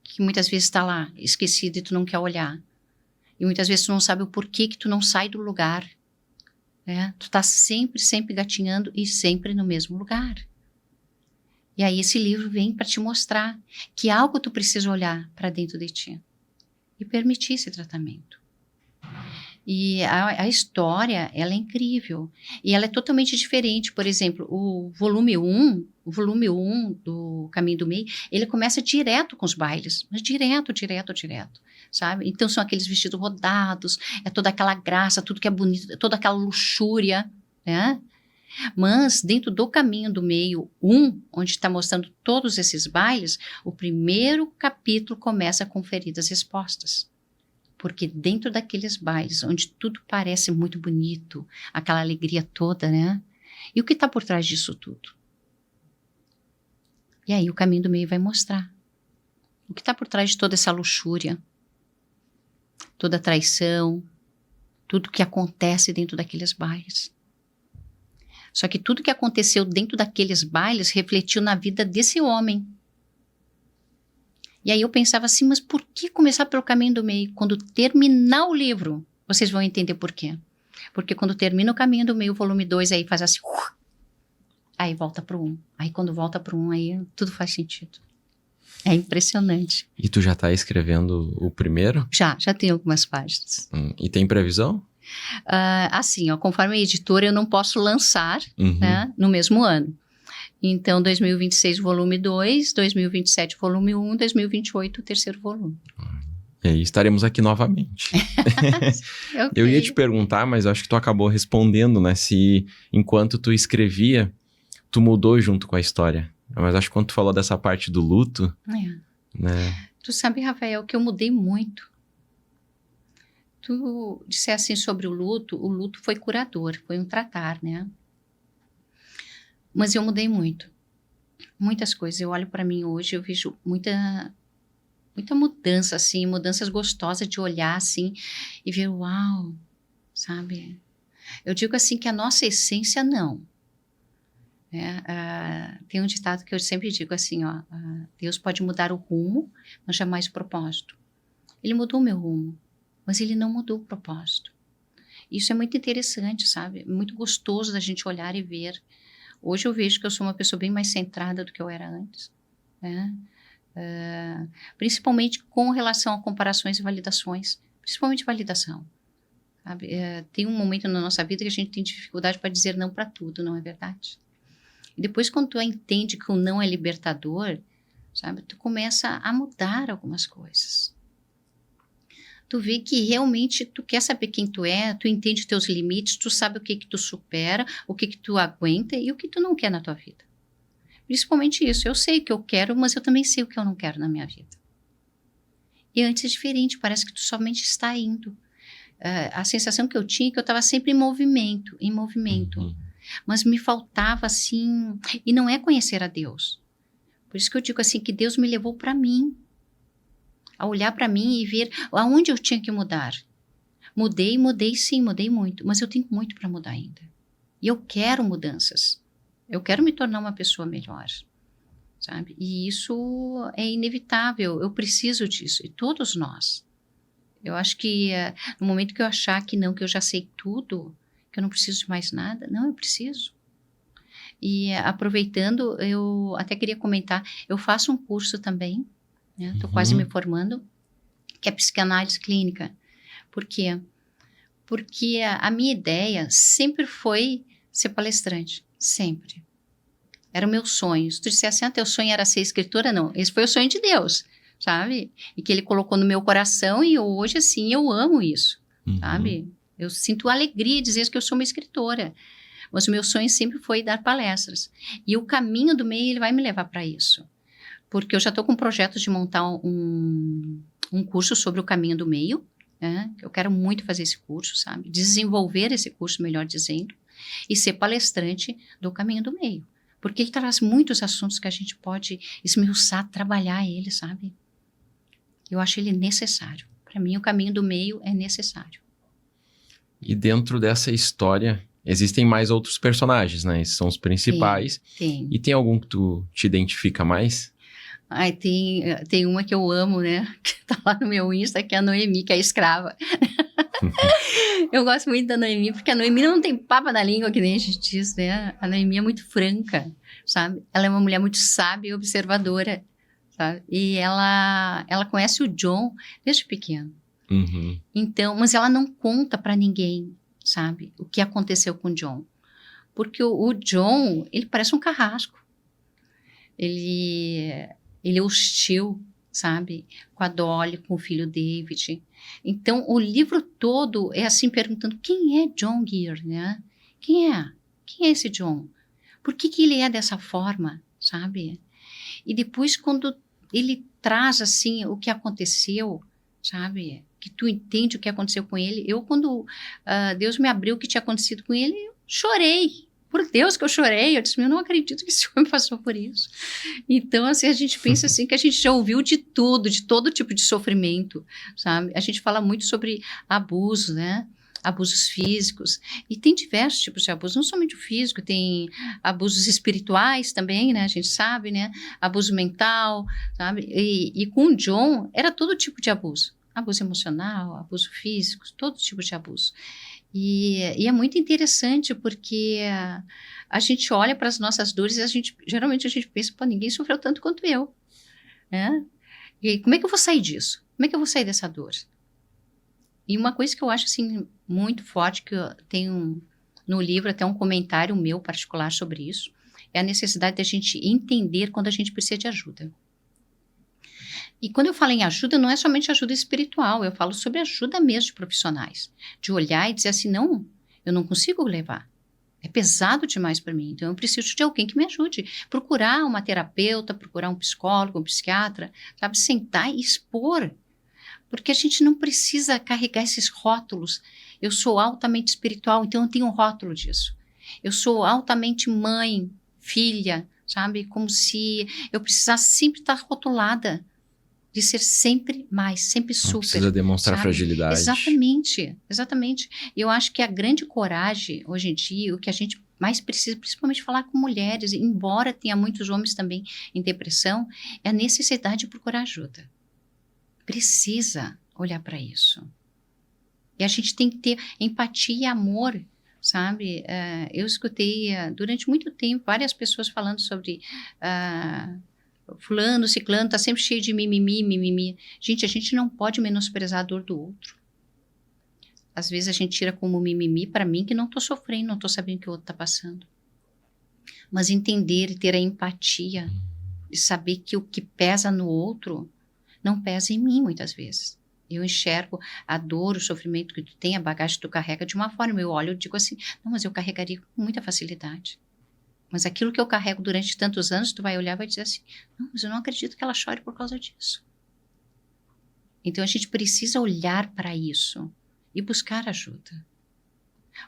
Que muitas vezes está lá, esquecida, e tu não quer olhar. E muitas vezes tu não sabe o porquê que tu não sai do lugar. Né? Tu está sempre gatinhando e sempre no mesmo lugar. E aí esse livro vem para te mostrar que algo tu precisa olhar para dentro de ti. E permitir esse tratamento. E a história, ela é incrível. E ela é totalmente diferente. Por exemplo, o volume 1 do Caminho do Meio, ele começa direto com os bailes. Mas direto, sabe? Então são aqueles vestidos rodados, é toda aquela graça, tudo que é bonito, toda aquela luxúria, né? Mas dentro do Caminho do Meio 1, onde está mostrando todos esses bailes, o primeiro capítulo começa com feridas expostas. Porque dentro daqueles bailes, onde tudo parece muito bonito, aquela alegria toda, né? E o que está por trás disso tudo? E aí o caminho do meio vai mostrar. O que está por trás de toda essa luxúria, toda a traição, tudo que acontece dentro daqueles bailes. Só que tudo que aconteceu dentro daqueles bailes refletiu na vida desse homem. E aí eu pensava assim, mas por que começar pelo caminho do meio? Quando terminar o livro, vocês vão entender por quê. Porque quando termina o caminho do meio, o volume 2, aí faz assim, aí volta pro 1. Aí quando volta pro 1, aí tudo faz sentido. É impressionante. E tu já tá escrevendo o primeiro? Já tem algumas páginas. E tem previsão? Assim, ó, conforme a editora, eu não posso lançar, Uhum. né, no mesmo ano. Então, 2026, volume 2, 2027, volume 1, 2028, o terceiro volume. E aí estaremos aqui novamente. Eu ia te perguntar, mas eu acho que tu acabou respondendo, né? Se enquanto tu escrevia, tu mudou junto com a história. Mas acho que quando tu falou dessa parte do luto, né? Tu sabe, Rafael, que eu mudei muito. Tu disseste assim sobre o luto foi curador, foi um tratar, né? Mas eu mudei muito. Muitas coisas. Eu olho para mim hoje, eu vejo muita mudança, assim, mudanças gostosas de olhar, assim, e ver, uau, sabe? Eu digo assim que a nossa essência, não. Tem um ditado que eu sempre digo assim, ó, Deus pode mudar o rumo, mas jamais o propósito. Ele mudou o meu rumo, mas ele não mudou o propósito. Isso é muito interessante, sabe? Muito gostoso da gente olhar e ver. Hoje eu vejo que eu sou uma pessoa bem mais centrada do que eu era antes, né? Principalmente com relação a comparações e validações, principalmente validação, sabe? Tem um momento na nossa vida que a gente tem dificuldade para dizer não para tudo, não é verdade? E depois quando tu entende que o não é libertador, sabe? Tu começa a mudar algumas coisas. Tu vê que realmente tu quer saber quem tu é, tu entende os teus limites, tu sabe o que tu supera, o que tu aguenta e o que tu não quer na tua vida. Principalmente isso, eu sei o que eu quero, mas eu também sei o que eu não quero na minha vida. E antes é diferente, parece que tu somente está indo. A sensação que eu tinha é que eu estava sempre em movimento. Uhum. Mas me faltava assim, e não é conhecer a Deus. Por isso que eu digo assim, que Deus me levou para mim. A olhar para mim e ver aonde eu tinha que mudar. Mudei sim, mudei muito, mas eu tenho muito para mudar ainda. E eu quero mudanças. Eu quero me tornar uma pessoa melhor, sabe? E isso é inevitável, eu preciso disso, e todos nós. Eu acho que no momento que eu achar que não, que eu já sei tudo, que eu não preciso de mais nada, não, eu preciso. E aproveitando, eu até queria comentar, eu faço um curso também, né? Estou quase me formando, que é psicanálise clínica. Por quê? Porque a minha ideia sempre foi ser palestrante, sempre. Era o meu sonho. Se tu dissesse, teu sonho era ser escritora, não. Esse foi o sonho de Deus, sabe? E que ele colocou no meu coração e hoje, assim, eu amo isso, sabe? Eu sinto alegria de dizer que eu sou uma escritora. Mas o meu sonho sempre foi dar palestras. E o caminho do meio, ele vai me levar para isso. Porque eu já estou com um projeto de montar um curso sobre o caminho do meio, né? Eu quero muito fazer esse curso, sabe? Desenvolver esse curso, melhor dizendo, e ser palestrante do caminho do meio. Porque ele traz muitos assuntos que a gente pode esmiuçar, trabalhar ele, sabe? Eu acho ele necessário. Para mim, o caminho do meio é necessário. E dentro dessa história, existem mais outros personagens, né? Esses são os principais. Tem. E tem algum que tu te identifica mais? Tem uma que eu amo, né? Que tá lá no meu Insta, que é a Noemi, que é a escrava. Eu gosto muito da Noemi, porque a Noemi não tem papa na língua, que nem a gente diz, né? A Noemi é muito franca, sabe? Ela é uma mulher muito sábia e observadora, sabe? E ela conhece o John desde pequeno. Então, mas ela não conta pra ninguém, sabe? O que aconteceu com o John. Porque o John, ele parece um carrasco. Ele é hostil, sabe? Com a Dolly, com o filho David. Então, o livro todo é assim, perguntando quem é John Gear, né? Quem é? Quem é esse John? Por que ele é dessa forma, sabe? E depois, quando ele traz, assim, o que aconteceu, sabe? que tu entende o que aconteceu com ele. Eu, quando Deus me abriu o que tinha acontecido com ele, eu chorei. Por Deus que eu chorei. Eu disse, eu não acredito que esse homem passou por isso. Então, assim, a gente pensa assim que a gente já ouviu de tudo, de todo tipo de sofrimento, sabe? A gente fala muito sobre abuso, né? Abusos físicos, e tem diversos tipos de abuso, não somente o físico, tem abusos espirituais também, né, a gente sabe, né, abuso mental, sabe, e com o John era todo tipo de abuso emocional, abuso físico, todo tipo de abuso, e é muito interessante porque a gente olha para as nossas dores e geralmente a gente pensa, pô, ninguém sofreu tanto quanto eu, né, e como é que eu vou sair disso? Como é que eu vou sair dessa dor? E uma coisa que eu acho, assim, muito forte, que eu tenho no livro, até um comentário meu particular sobre isso, é a necessidade da gente entender quando a gente precisa de ajuda. E quando eu falo em ajuda, não é somente ajuda espiritual, eu falo sobre ajuda mesmo de profissionais. De olhar e dizer assim, não, eu não consigo levar. É pesado demais para mim, então eu preciso de alguém que me ajude. Procurar uma terapeuta, procurar um psicólogo, um psiquiatra, sabe? Sentar e expor. Porque a gente não precisa carregar esses rótulos. Eu sou altamente espiritual, então eu tenho um rótulo disso. Eu sou altamente mãe, filha, sabe? Como se eu precisasse sempre estar rotulada. De ser sempre mais, sempre super. Não precisa demonstrar, sabe? Fragilidade. Exatamente, exatamente. E eu acho que a grande coragem, hoje em dia, o que a gente mais precisa, principalmente falar com mulheres, embora tenha muitos homens também em depressão, é a necessidade de procurar ajuda. Precisa olhar para isso. E a gente tem que ter empatia e amor, sabe? Eu escutei durante muito tempo várias pessoas falando sobre fulano, ciclano, tá sempre cheio de mimimi. Gente, a gente não pode menosprezar a dor do outro. Às vezes a gente tira como mimimi para mim que não tô sofrendo, não tô sabendo o que o outro tá passando. Mas entender e ter a empatia de saber que o que pesa no outro não pesa em mim, muitas vezes. Eu enxergo a dor, o sofrimento que tu tem, a bagagem que tu carrega de uma forma. Eu olho e digo assim, não, mas eu carregaria com muita facilidade. Mas aquilo que eu carrego durante tantos anos, tu vai olhar e vai dizer assim, não, mas eu não acredito que ela chore por causa disso. Então a gente precisa olhar para isso e buscar ajuda.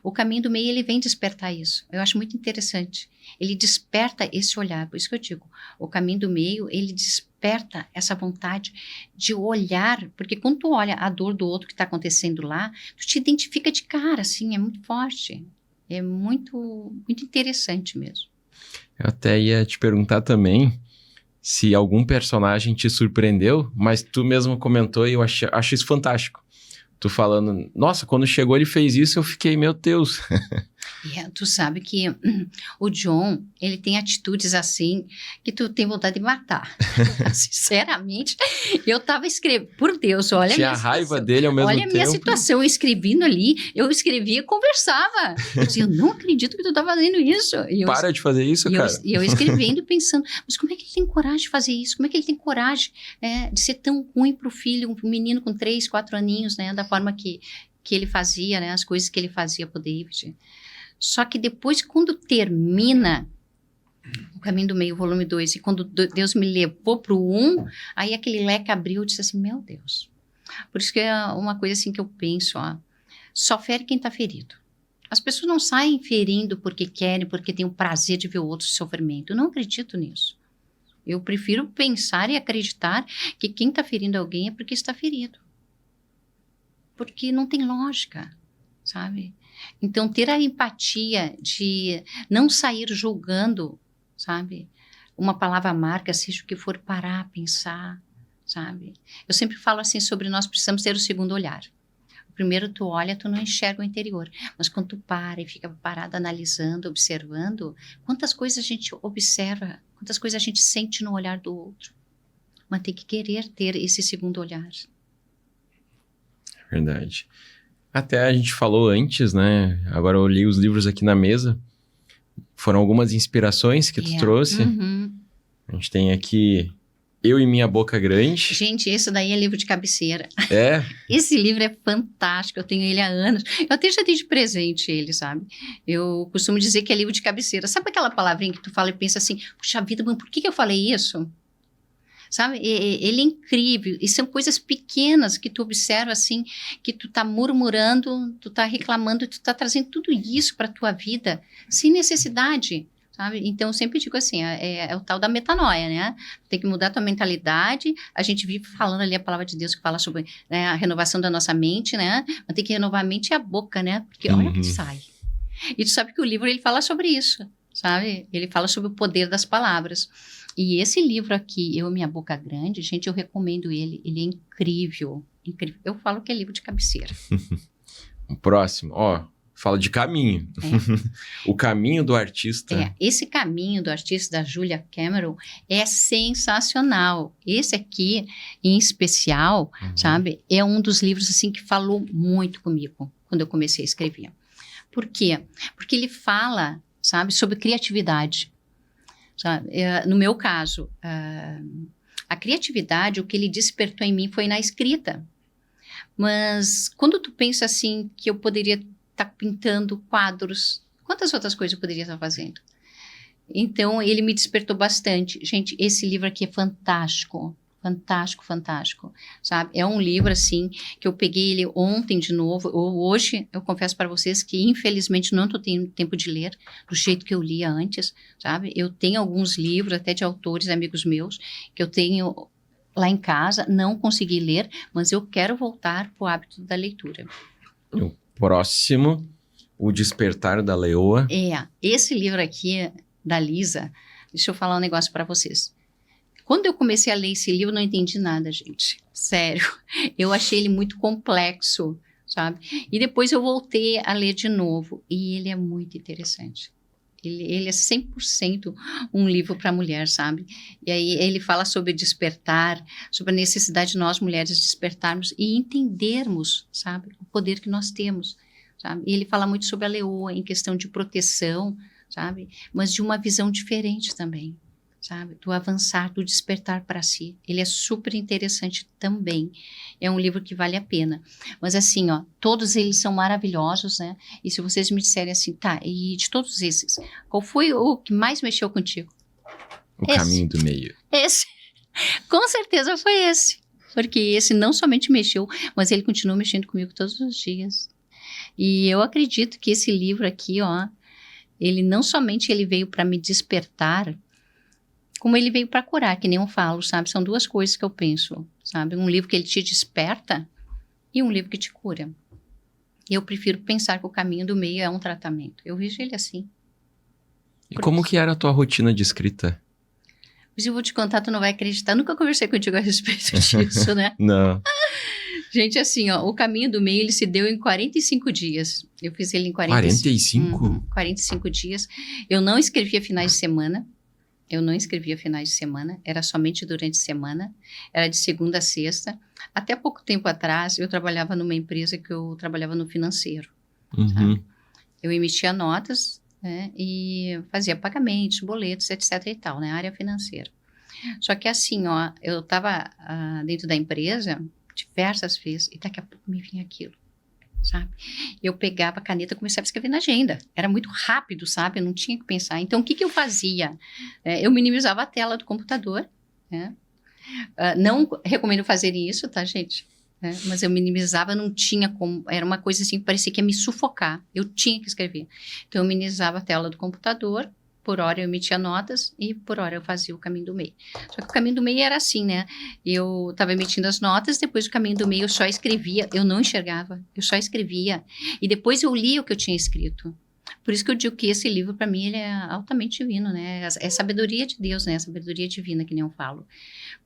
O caminho do meio, ele vem despertar isso. Eu acho muito interessante. Ele desperta esse olhar. Por isso que eu digo, o caminho do meio, ele desperta essa vontade de olhar. Porque quando tu olha a dor do outro que está acontecendo lá, tu te identifica de cara, assim, é muito forte. É muito, muito interessante mesmo. Eu até ia te perguntar também se algum personagem te surpreendeu, mas tu mesmo comentou e eu acho isso fantástico. Tu falando, nossa, quando chegou ele fez isso, eu fiquei, meu Deus. Tu sabe que o John, ele tem atitudes assim, que tu tem vontade de matar. Sinceramente, eu tava escrevendo, por Deus, olha tinha a minha raiva situação. dele ao mesmo tempo. Olha a minha situação, eu escrevendo ali, eu escrevia e conversava. Eu dizia, eu não acredito que tu tá fazendo isso. Para de fazer isso, cara. E eu escrevendo e pensando, mas como é que ele tem coragem de fazer isso? Como é que ele tem coragem de ser tão ruim pro filho, um menino com 3, 4 aninhos, né, da forma que ele fazia, né, as coisas que ele fazia pro David. Só que depois, quando termina o Caminho do Meio, volume 2, e quando Deus me levou pro 1, aí aquele leque abriu e disse assim, meu Deus. Por isso que é uma coisa assim que eu penso, só fere quem tá ferido. As pessoas não saem ferindo porque querem, porque têm o prazer de ver o outro sofrimento. Eu não acredito nisso. Eu prefiro pensar e acreditar que quem tá ferindo alguém é porque está ferido. Porque não tem lógica, sabe? Então, ter a empatia de não sair julgando, sabe? Uma palavra amarga, seja o que for, parar, pensar, sabe? Eu sempre falo assim sobre nós precisamos ter o segundo olhar. O primeiro tu olha, tu não enxerga o interior. Mas quando tu para e fica parado analisando, observando, quantas coisas a gente observa, quantas coisas a gente sente no olhar do outro. Mas tem que querer ter esse segundo olhar. Verdade. Até a gente falou antes, né? Agora eu li os livros aqui na mesa. Foram algumas inspirações que tu trouxe. Uhum. A gente tem aqui Eu e Minha Boca Grande. Gente, esse daí é livro de cabeceira. É? Esse livro é fantástico, eu tenho ele há anos. Eu até já dei de presente ele, sabe? Eu costumo dizer que é livro de cabeceira. Sabe aquela palavrinha que tu fala e pensa assim, puxa vida, mas por que eu falei isso? sabe? Ele é incrível. E são coisas pequenas que tu observa, assim, que tu tá murmurando, tu tá reclamando, tu tá trazendo tudo isso para tua vida sem necessidade, sabe? Então, eu sempre digo assim, é o tal da metanoia, né? Tem que mudar tua mentalidade. A gente vive falando ali a palavra de Deus que fala sobre, né, a renovação da nossa mente, né? Mas tem que renovar a mente e a boca, né? Porque olha o que sai. E tu sabe que o livro, ele fala sobre isso, sabe? Ele fala sobre o poder das palavras. E esse livro aqui, Eu, Minha Boca Grande, gente, eu recomendo ele. Ele é incrível, incrível. Eu falo que é livro de cabeceira. O próximo, fala de caminho. O caminho do artista. Esse caminho do artista da Julia Cameron é sensacional. Esse aqui, em especial, sabe, é um dos livros assim que falou muito comigo quando eu comecei a escrever. Por quê? Porque ele fala, sabe, sobre criatividade. Sabe? No meu caso, a criatividade, o que ele despertou em mim foi na escrita. Mas quando tu pensa assim, que eu poderia estar pintando quadros, quantas outras coisas eu poderia estar fazendo? Então, ele me despertou bastante. Gente, esse livro aqui é fantástico. Fantástico, fantástico, sabe? É um livro, assim, que eu peguei ele ontem de novo. Hoje, eu confesso para vocês que, infelizmente, não estou tendo tempo de ler do jeito que eu lia antes, sabe? Eu tenho alguns livros, até de autores, amigos meus, que eu tenho lá em casa, não consegui ler, mas eu quero voltar para o hábito da leitura. O próximo, O Despertar da Leoa. Esse livro aqui, da Lisa, deixa eu falar um negócio para vocês. Quando eu comecei a ler esse livro, eu não entendi nada, gente. Sério. Eu achei ele muito complexo, sabe? E depois eu voltei a ler de novo. E ele é muito interessante. Ele é 100% um livro para mulher, sabe? E aí ele fala sobre despertar, sobre a necessidade de nós mulheres despertarmos e entendermos, sabe? O poder que nós temos, sabe? E ele fala muito sobre a leoa em questão de proteção, sabe? Mas de uma visão diferente também. Sabe, do avançar, do despertar para si. Ele é super interessante também. É um livro que vale a pena. Mas assim, todos eles são maravilhosos, né? E se vocês me disserem assim, tá, e de todos esses, qual foi o que mais mexeu contigo? O Caminho do Meio. Esse. Com certeza foi esse. Porque esse não somente mexeu, mas ele continua mexendo comigo todos os dias. E eu acredito que esse livro aqui, ele não somente ele veio para me despertar, como ele veio para curar, que nem eu falo, sabe? São duas coisas que eu penso, sabe? Um livro que ele te desperta e um livro que te cura. Eu prefiro pensar que O Caminho do Meio é um tratamento. Eu vejo ele assim. E como que era a tua rotina de escrita? Mas eu vou te contar, tu não vai acreditar. Eu nunca conversei contigo a respeito disso, né? Não. Gente, assim, O Caminho do Meio, ele se deu em 45 dias. Eu fiz ele em 45? 45 dias. Eu não escrevia finais de semana. Era somente durante a semana, era de segunda a sexta. Até pouco tempo atrás, eu trabalhava numa empresa que eu trabalhava no financeiro. Sabe? Eu emitia notas, né, e fazia pagamentos, boletos, etc. e tal, né, área financeira. Só que assim, eu estava dentro da empresa diversas vezes e daqui a pouco me vinha aquilo. Sabe? Eu pegava a caneta e começava a escrever na agenda. Era muito rápido, sabe? Eu não tinha que pensar. Então, o que eu fazia? Eu minimizava a tela do computador, né? Não recomendo fazer isso, tá, gente? Mas eu minimizava, não tinha como. Era uma coisa assim que parecia que ia me sufocar. Eu tinha que escrever. Então, eu minimizava a tela do computador. Por hora eu emitia notas e por hora eu fazia O Caminho do Meio. Só que O Caminho do Meio era assim, né? Eu estava emitindo as notas, depois do Caminho do Meio eu só escrevia, eu não enxergava, eu só escrevia. E depois eu lia o que eu tinha escrito. Por isso que eu digo que esse livro, para mim, ele é altamente divino, né? É sabedoria de Deus, né? Sabedoria divina, que nem eu falo.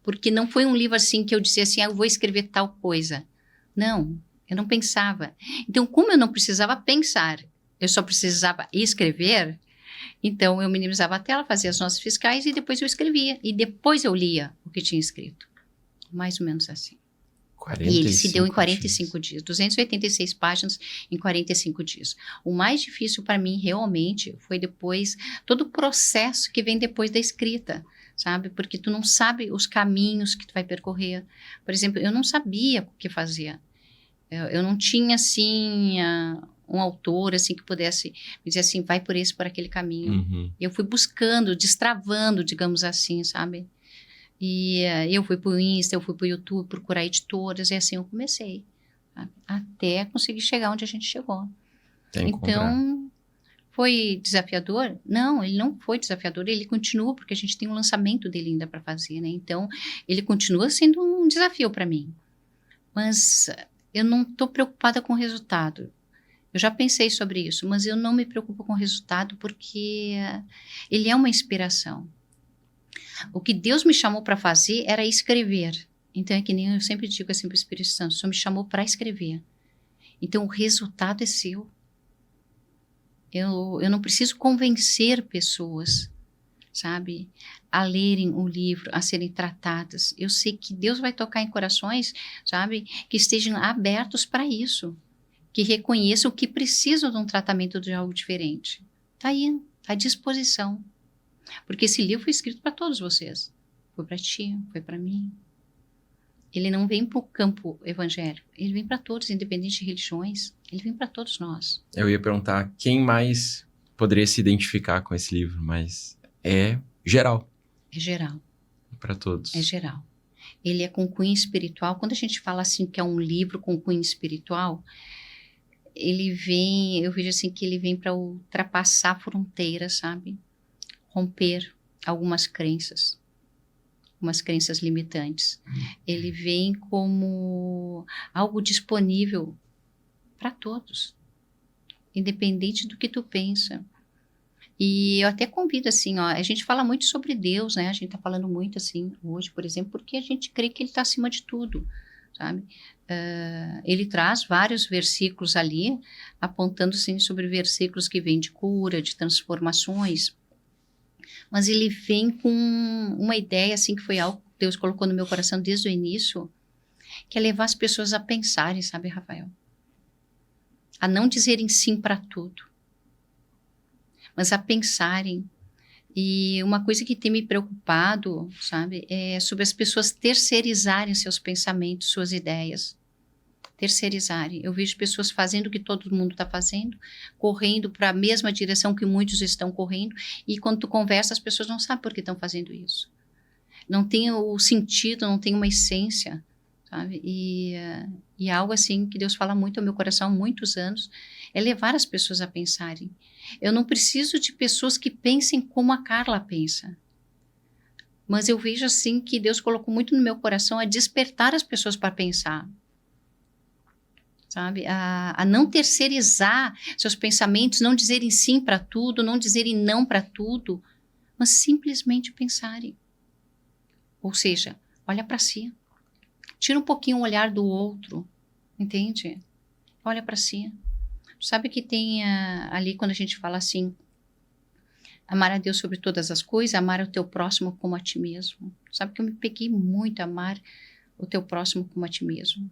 Porque não foi um livro assim que eu dizia assim, eu vou escrever tal coisa. Não, eu não pensava. Então, como eu não precisava pensar, eu só precisava escrever. Então, eu minimizava a tela, fazia as notas fiscais e depois eu escrevia. E depois eu lia o que tinha escrito. Mais ou menos assim. E ele se deu em 45 dias. 286 páginas em 45 dias. O mais difícil para mim, realmente, foi depois, todo o processo que vem depois da escrita, sabe? Porque tu não sabe os caminhos que tu vai percorrer. Por exemplo, eu não sabia o que fazer. Eu não tinha, assim... um autor, assim, que pudesse me dizer assim, vai por esse, por aquele caminho. Eu fui buscando, destravando, digamos assim, sabe? E eu fui para o Insta, eu fui para o YouTube procurar editoras, e assim eu comecei. Sabe? Até conseguir chegar onde a gente chegou. Então, foi desafiador? Não, ele não foi desafiador, ele continua, porque a gente tem um lançamento dele ainda para fazer, né? Então, ele continua sendo um desafio para mim. Mas eu não estou preocupada com o resultado. Eu já pensei sobre isso, mas eu não me preocupo com o resultado porque ele é uma inspiração. O que Deus me chamou para fazer era escrever. Então, é que nem eu sempre digo assim para o Espírito Santo, o Senhor me chamou para escrever. Então, o resultado é seu. Eu não preciso convencer pessoas, sabe, a lerem o livro, a serem tratadas. Eu sei que Deus vai tocar em corações, sabe, que estejam abertos para isso, que reconheçam que precisam de um tratamento de algo diferente. Está aí, está à disposição. Porque esse livro foi escrito para todos vocês. Foi para ti, foi para mim. Ele não vem para o campo evangélico, ele vem para todos, independente de religiões. Ele vem para todos nós. Eu ia perguntar quem mais poderia se identificar com esse livro, mas é geral. É geral. Para todos. É geral. Ele é com cunho espiritual. Quando a gente fala assim que é um livro com cunho espiritual, ele vem, eu vejo assim que ele vem para ultrapassar fronteiras, sabe? Romper algumas crenças limitantes. Ele vem como algo disponível para todos, independente do que tu pensa. E eu até convido assim, ó, a gente fala muito sobre Deus, né? A gente tá falando muito assim hoje, por exemplo, porque a gente crê que ele está acima de tudo, sabe? Ele traz vários versículos ali, apontando assim sobre versículos que vêm de cura, de transformações. Mas ele vem com uma ideia, assim, que foi algo que Deus colocou no meu coração desde o início, que é levar as pessoas a pensarem, sabe, Rafael? A não dizerem sim para tudo, mas a pensarem. E uma coisa que tem me preocupado, sabe, é sobre as pessoas terceirizarem seus pensamentos, suas ideias. Terceirizarem. Eu vejo pessoas fazendo o que todo mundo está fazendo, correndo para a mesma direção que muitos estão correndo, e quando tu conversa, as pessoas não sabem por que estão fazendo isso. Não tem o sentido, não tem uma essência, sabe? E algo assim que Deus fala muito ao meu coração há muitos anos, é levar as pessoas a pensarem. Eu não preciso de pessoas que pensem como a Carla pensa. Mas eu vejo assim que Deus colocou muito no meu coração a despertar as pessoas para pensar. Sabe, a não terceirizar seus pensamentos, não dizerem sim para tudo, não dizerem não para tudo, mas simplesmente pensarem. Ou seja, olha para si, tira um pouquinho o olhar do outro, entende? Olha para si. Sabe que tem ali quando a gente fala assim, amar a Deus sobre todas as coisas, amar o teu próximo como a ti mesmo. Sabe que eu me peguei muito a amar o teu próximo como a ti mesmo.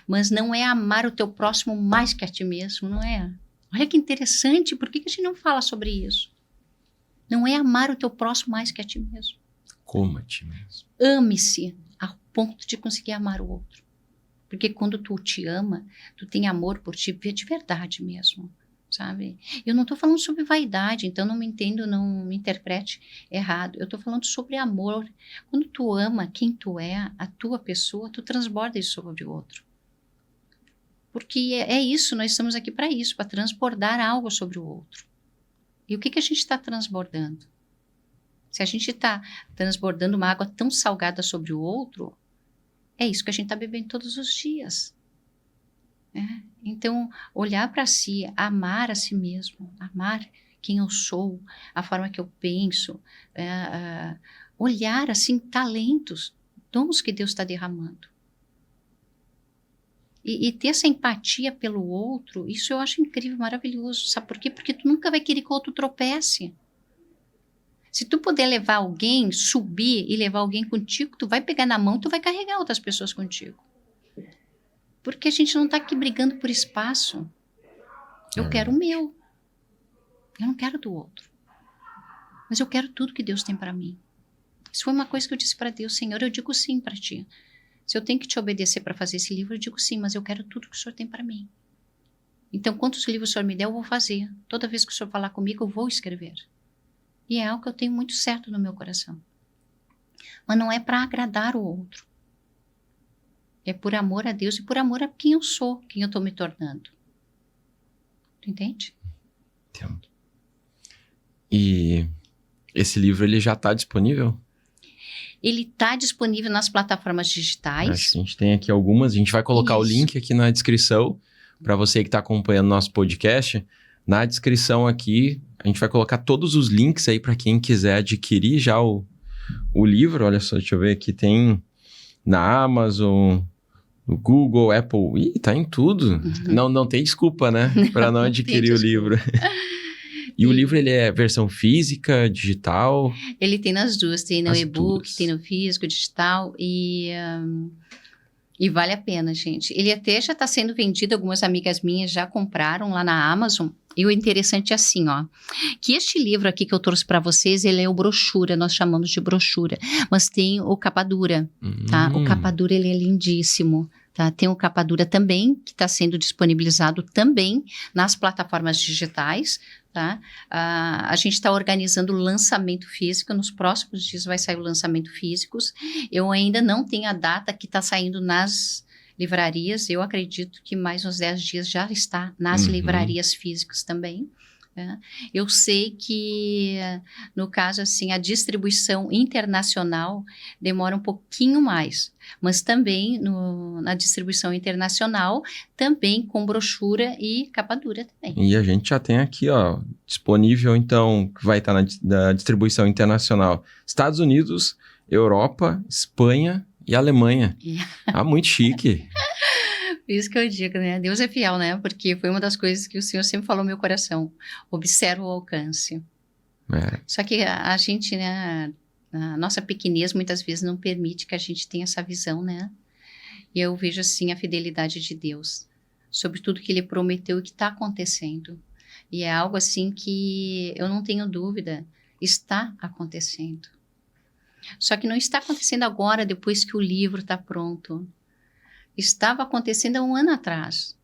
Mas não é amar o teu próximo mais que a ti mesmo, não é? Olha que interessante, por que a gente não fala sobre isso? Não é amar o teu próximo mais que a ti mesmo. Como a ti mesmo. Ame-se ao ponto de conseguir amar o outro. Porque quando tu te ama, tu tem amor por ti de verdade mesmo, sabe? Eu não estou falando sobre vaidade, então não me entendo, não me interprete errado. Eu estou falando sobre amor. Quando tu ama quem tu é, a tua pessoa, tu transborda isso sobre o outro. Porque é isso, nós estamos aqui para isso, para transbordar algo sobre o outro. E o que a gente está transbordando? Se a gente está transbordando uma água tão salgada sobre o outro, é isso que a gente está bebendo todos os dias. Então, olhar para si, amar a si mesmo, amar quem eu sou, a forma que eu penso, olhar assim talentos, dons que Deus está derramando. E ter essa empatia pelo outro, isso eu acho incrível, maravilhoso. Sabe por quê? Porque tu nunca vai querer que o outro tropece. Se tu puder levar alguém, subir e levar alguém contigo, tu vai pegar na mão, tu vai carregar outras pessoas contigo. Porque a gente não está aqui brigando por espaço. Eu quero o meu. Eu não quero do outro. Mas eu quero tudo que Deus tem para mim. Isso foi uma coisa que eu disse para Deus, Senhor, eu digo sim para ti. Se eu tenho que te obedecer para fazer esse livro, eu digo sim, mas eu quero tudo que o Senhor tem para mim. Então, quantos livros o Senhor me der, eu vou fazer. Toda vez que o Senhor falar comigo, eu vou escrever. E é algo que eu tenho muito certo no meu coração. Mas não é para agradar o outro. É por amor a Deus e por amor a quem eu sou, quem eu estou me tornando. Tu entende? Entendo. E esse livro, ele já está disponível? Ele está disponível nas plataformas digitais. Acho que a gente tem aqui algumas. A gente vai colocar o Isso. link aqui na descrição para você que está acompanhando nosso podcast. Na descrição aqui, a gente vai colocar todos os links aí para quem quiser adquirir já o livro. Olha só, deixa eu ver aqui. Tem na Amazon, no Google, Apple. Ih, tá em tudo. Não tem desculpa, né? Para não adquirir o livro. E o livro, ele é versão física, digital? Ele tem nas duas, tem no As e-book, duas. tem no físico, digital e vale a pena, gente. Ele até já está sendo vendido, algumas amigas minhas já compraram lá na Amazon. E o interessante é assim, ó, que este livro aqui que eu trouxe para vocês, ele é o brochura, nós chamamos de brochura, mas tem o capa dura, tá? O capa dura, ele é lindíssimo. Tá? Tem o capa dura também, que está sendo disponibilizado também nas plataformas digitais. Tá? A gente está organizando o lançamento físico, nos próximos dias vai sair o lançamento físico. Eu ainda não tenho a data que está saindo nas livrarias, eu acredito que mais uns 10 dias já está nas livrarias físicas também. Né? Eu sei que, no caso, assim, a distribuição internacional demora um pouquinho mais, mas também na distribuição internacional, também com brochura e capa dura também. E a gente já tem aqui, ó, disponível, então, que vai estar na distribuição internacional. Estados Unidos, Europa, Espanha e Alemanha. Ah, muito chique. Por isso que eu digo, né? Deus é fiel, né? Porque foi uma das coisas que o Senhor sempre falou no meu coração. Observa o alcance. É. Só que a gente, né? A nossa pequenez muitas vezes não permite que a gente tenha essa visão, né? E eu vejo, assim, a fidelidade de Deus sobre tudo que Ele prometeu e que está acontecendo. E é algo, assim, que eu não tenho dúvida, está acontecendo. Só que não está acontecendo agora, depois que o livro está pronto. Estava acontecendo há um ano atrás,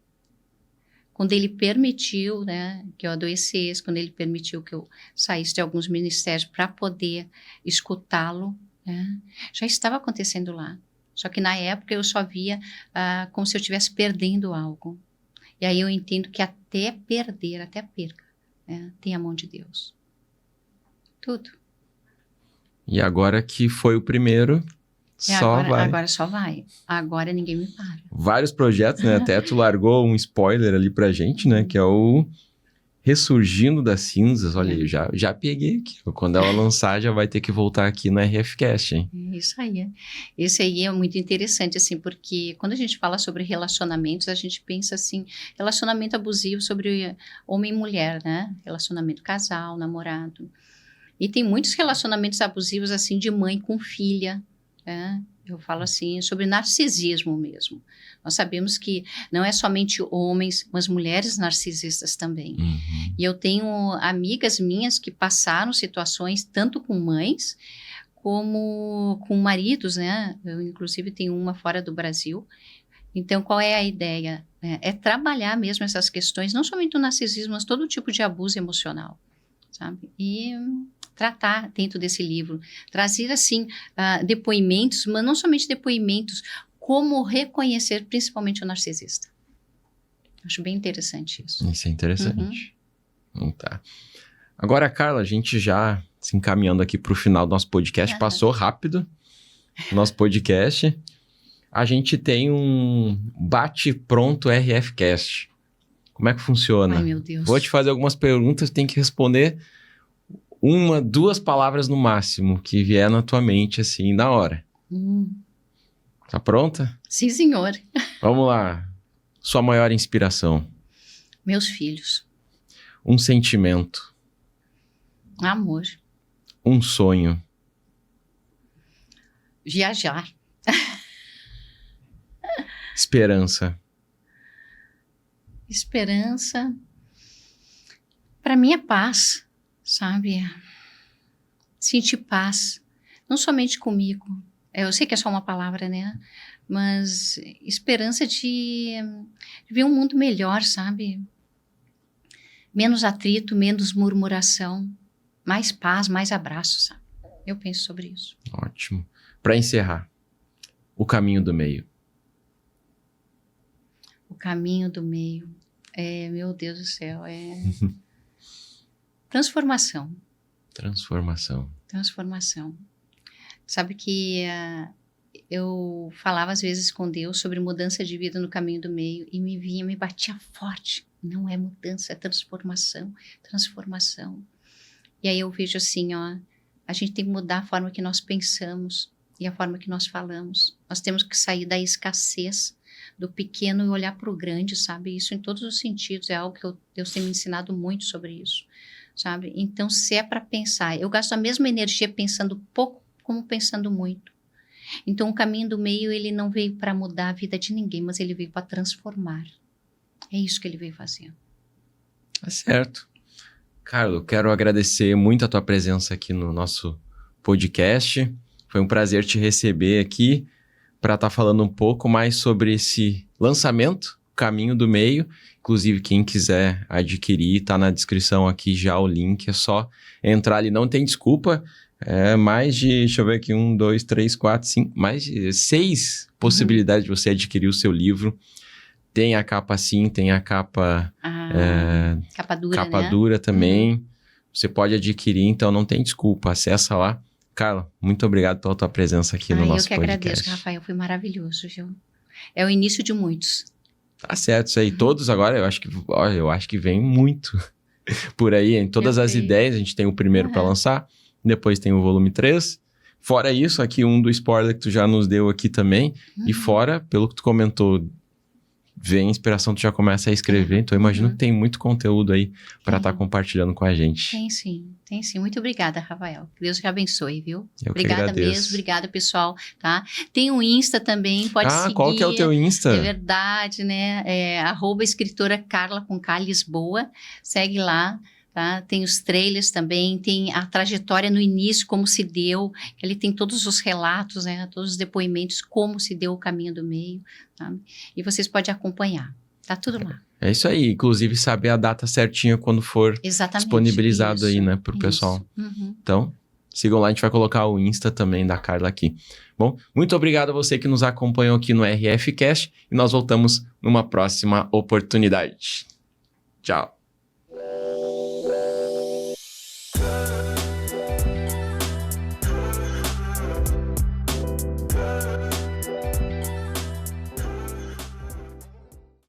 quando ele permitiu, né, que eu adoecesse, quando ele permitiu que eu saísse de alguns ministérios para poder escutá-lo, né, já estava acontecendo lá. Só que na época eu só via como se eu estivesse perdendo algo. E aí eu entendo que até perder, até a perca, né, tem a mão de Deus. Tudo. E agora que foi o primeiro... Agora só vai. Agora ninguém me para. Vários projetos, né? Até tu largou um spoiler ali pra gente, né? Que é o Ressurgindo das Cinzas. Olha aí, já peguei aqui. Quando ela lançar, já vai ter que voltar aqui no RFcast, hein? Isso aí. Esse aí é muito interessante, assim, porque quando a gente fala sobre relacionamentos, a gente pensa, assim, relacionamento abusivo sobre homem e mulher, né? Relacionamento casal, namorado. E tem muitos relacionamentos abusivos, assim, de mãe com filha. Eu falo assim sobre narcisismo mesmo. Nós sabemos que não é somente homens, mas mulheres narcisistas também. E eu tenho amigas minhas que passaram situações tanto com mães como com maridos, né? Eu inclusive tenho uma fora do Brasil. Então, qual é a ideia? É trabalhar mesmo essas questões, não somente o narcisismo, mas todo tipo de abuso emocional, sabe? E tratar dentro desse livro, trazer assim depoimentos, mas não somente depoimentos, como reconhecer principalmente o narcisista. Acho bem interessante isso. Isso é interessante. Tá. Agora, Carla, a gente já se encaminhando aqui para o final do nosso podcast, passou rápido o nosso podcast. A gente tem um bate-pronto RFcast. Como é que funciona? Ai, meu Deus. Vou te fazer algumas perguntas, tem que responder 1, 2 palavras no máximo que vier na tua mente, assim, na hora. Tá pronta? Sim, senhor. Vamos lá. Sua maior inspiração? Meus filhos. Um sentimento? Amor. Um sonho? Viajar. Esperança? Esperança. Para mim é paz. Sabe, sentir paz, não somente comigo, eu sei que é só uma palavra, né, mas esperança de ver um mundo melhor, sabe, menos atrito, menos murmuração, mais paz, mais abraço, sabe, Eu penso sobre isso. Ótimo. Para encerrar, o caminho do meio. O caminho do meio. Meu Deus do céu, transformação. Transformação. Sabe que eu falava às vezes com Deus sobre mudança de vida no caminho do meio e me batia forte. Não é mudança, é transformação. E aí eu vejo assim, a gente tem que mudar a forma que nós pensamos e a forma que nós falamos. Nós temos que sair da escassez, do pequeno e olhar para o grande, sabe? Isso em todos os sentidos, é algo que Deus tem me ensinado muito sobre isso, sabe? Então, se é para pensar, eu gasto a mesma energia pensando pouco como pensando muito. Então, o caminho do meio, ele não veio para mudar a vida de ninguém, mas ele veio para transformar. É isso que ele veio fazer. Tá certo. Carla, eu quero agradecer muito a tua presença aqui no nosso podcast. Foi um prazer te receber aqui para estar falando um pouco mais sobre esse lançamento, Caminho do Meio. Inclusive, quem quiser adquirir, tá na descrição aqui já o link. É só entrar ali, não tem desculpa. Mais de, deixa eu ver aqui, 1, 2, 3, 4, 5, mais de 6 possibilidades de você adquirir o seu livro. Tem a capa sim, tem a capa... Capa dura, capa né? dura também. Você pode adquirir, então não tem desculpa. Acessa lá. Carla, muito obrigado pela tua presença aqui no nosso podcast. Eu que agradeço, Rafael. Foi maravilhoso, viu? É o início de muitos. Tá certo, isso aí. Todos agora, eu acho que vem muito por aí. Em todas as ideias, a gente tem o primeiro para lançar. Depois tem o volume 3. Fora isso, aqui do spoiler que tu já nos deu aqui também. E fora, pelo que tu comentou, vem a inspiração, tu já começa a escrever. Então, eu imagino que tem muito conteúdo aí para estar compartilhando com a gente. Tem sim. Muito obrigada, Rafael. Que Deus te abençoe, viu? Obrigada mesmo, obrigada, pessoal, tá? Tem um Insta também, pode seguir. Qual que é o teu Insta? É verdade, né? @escritora Carla com K Lisboa. Segue lá. Tá? Tem os trailers também, tem a trajetória no início, como se deu, ele tem todos os relatos, né? Todos os depoimentos, como se deu o caminho do meio, tá? E vocês podem acompanhar, tá tudo lá. É isso aí, inclusive saber a data certinha quando for disponibilizado aí, né, pro pessoal. Então, sigam lá, a gente vai colocar o Insta também da Carla aqui. Bom, muito obrigado a você que nos acompanhou aqui no RFcast e nós voltamos numa próxima oportunidade. Tchau.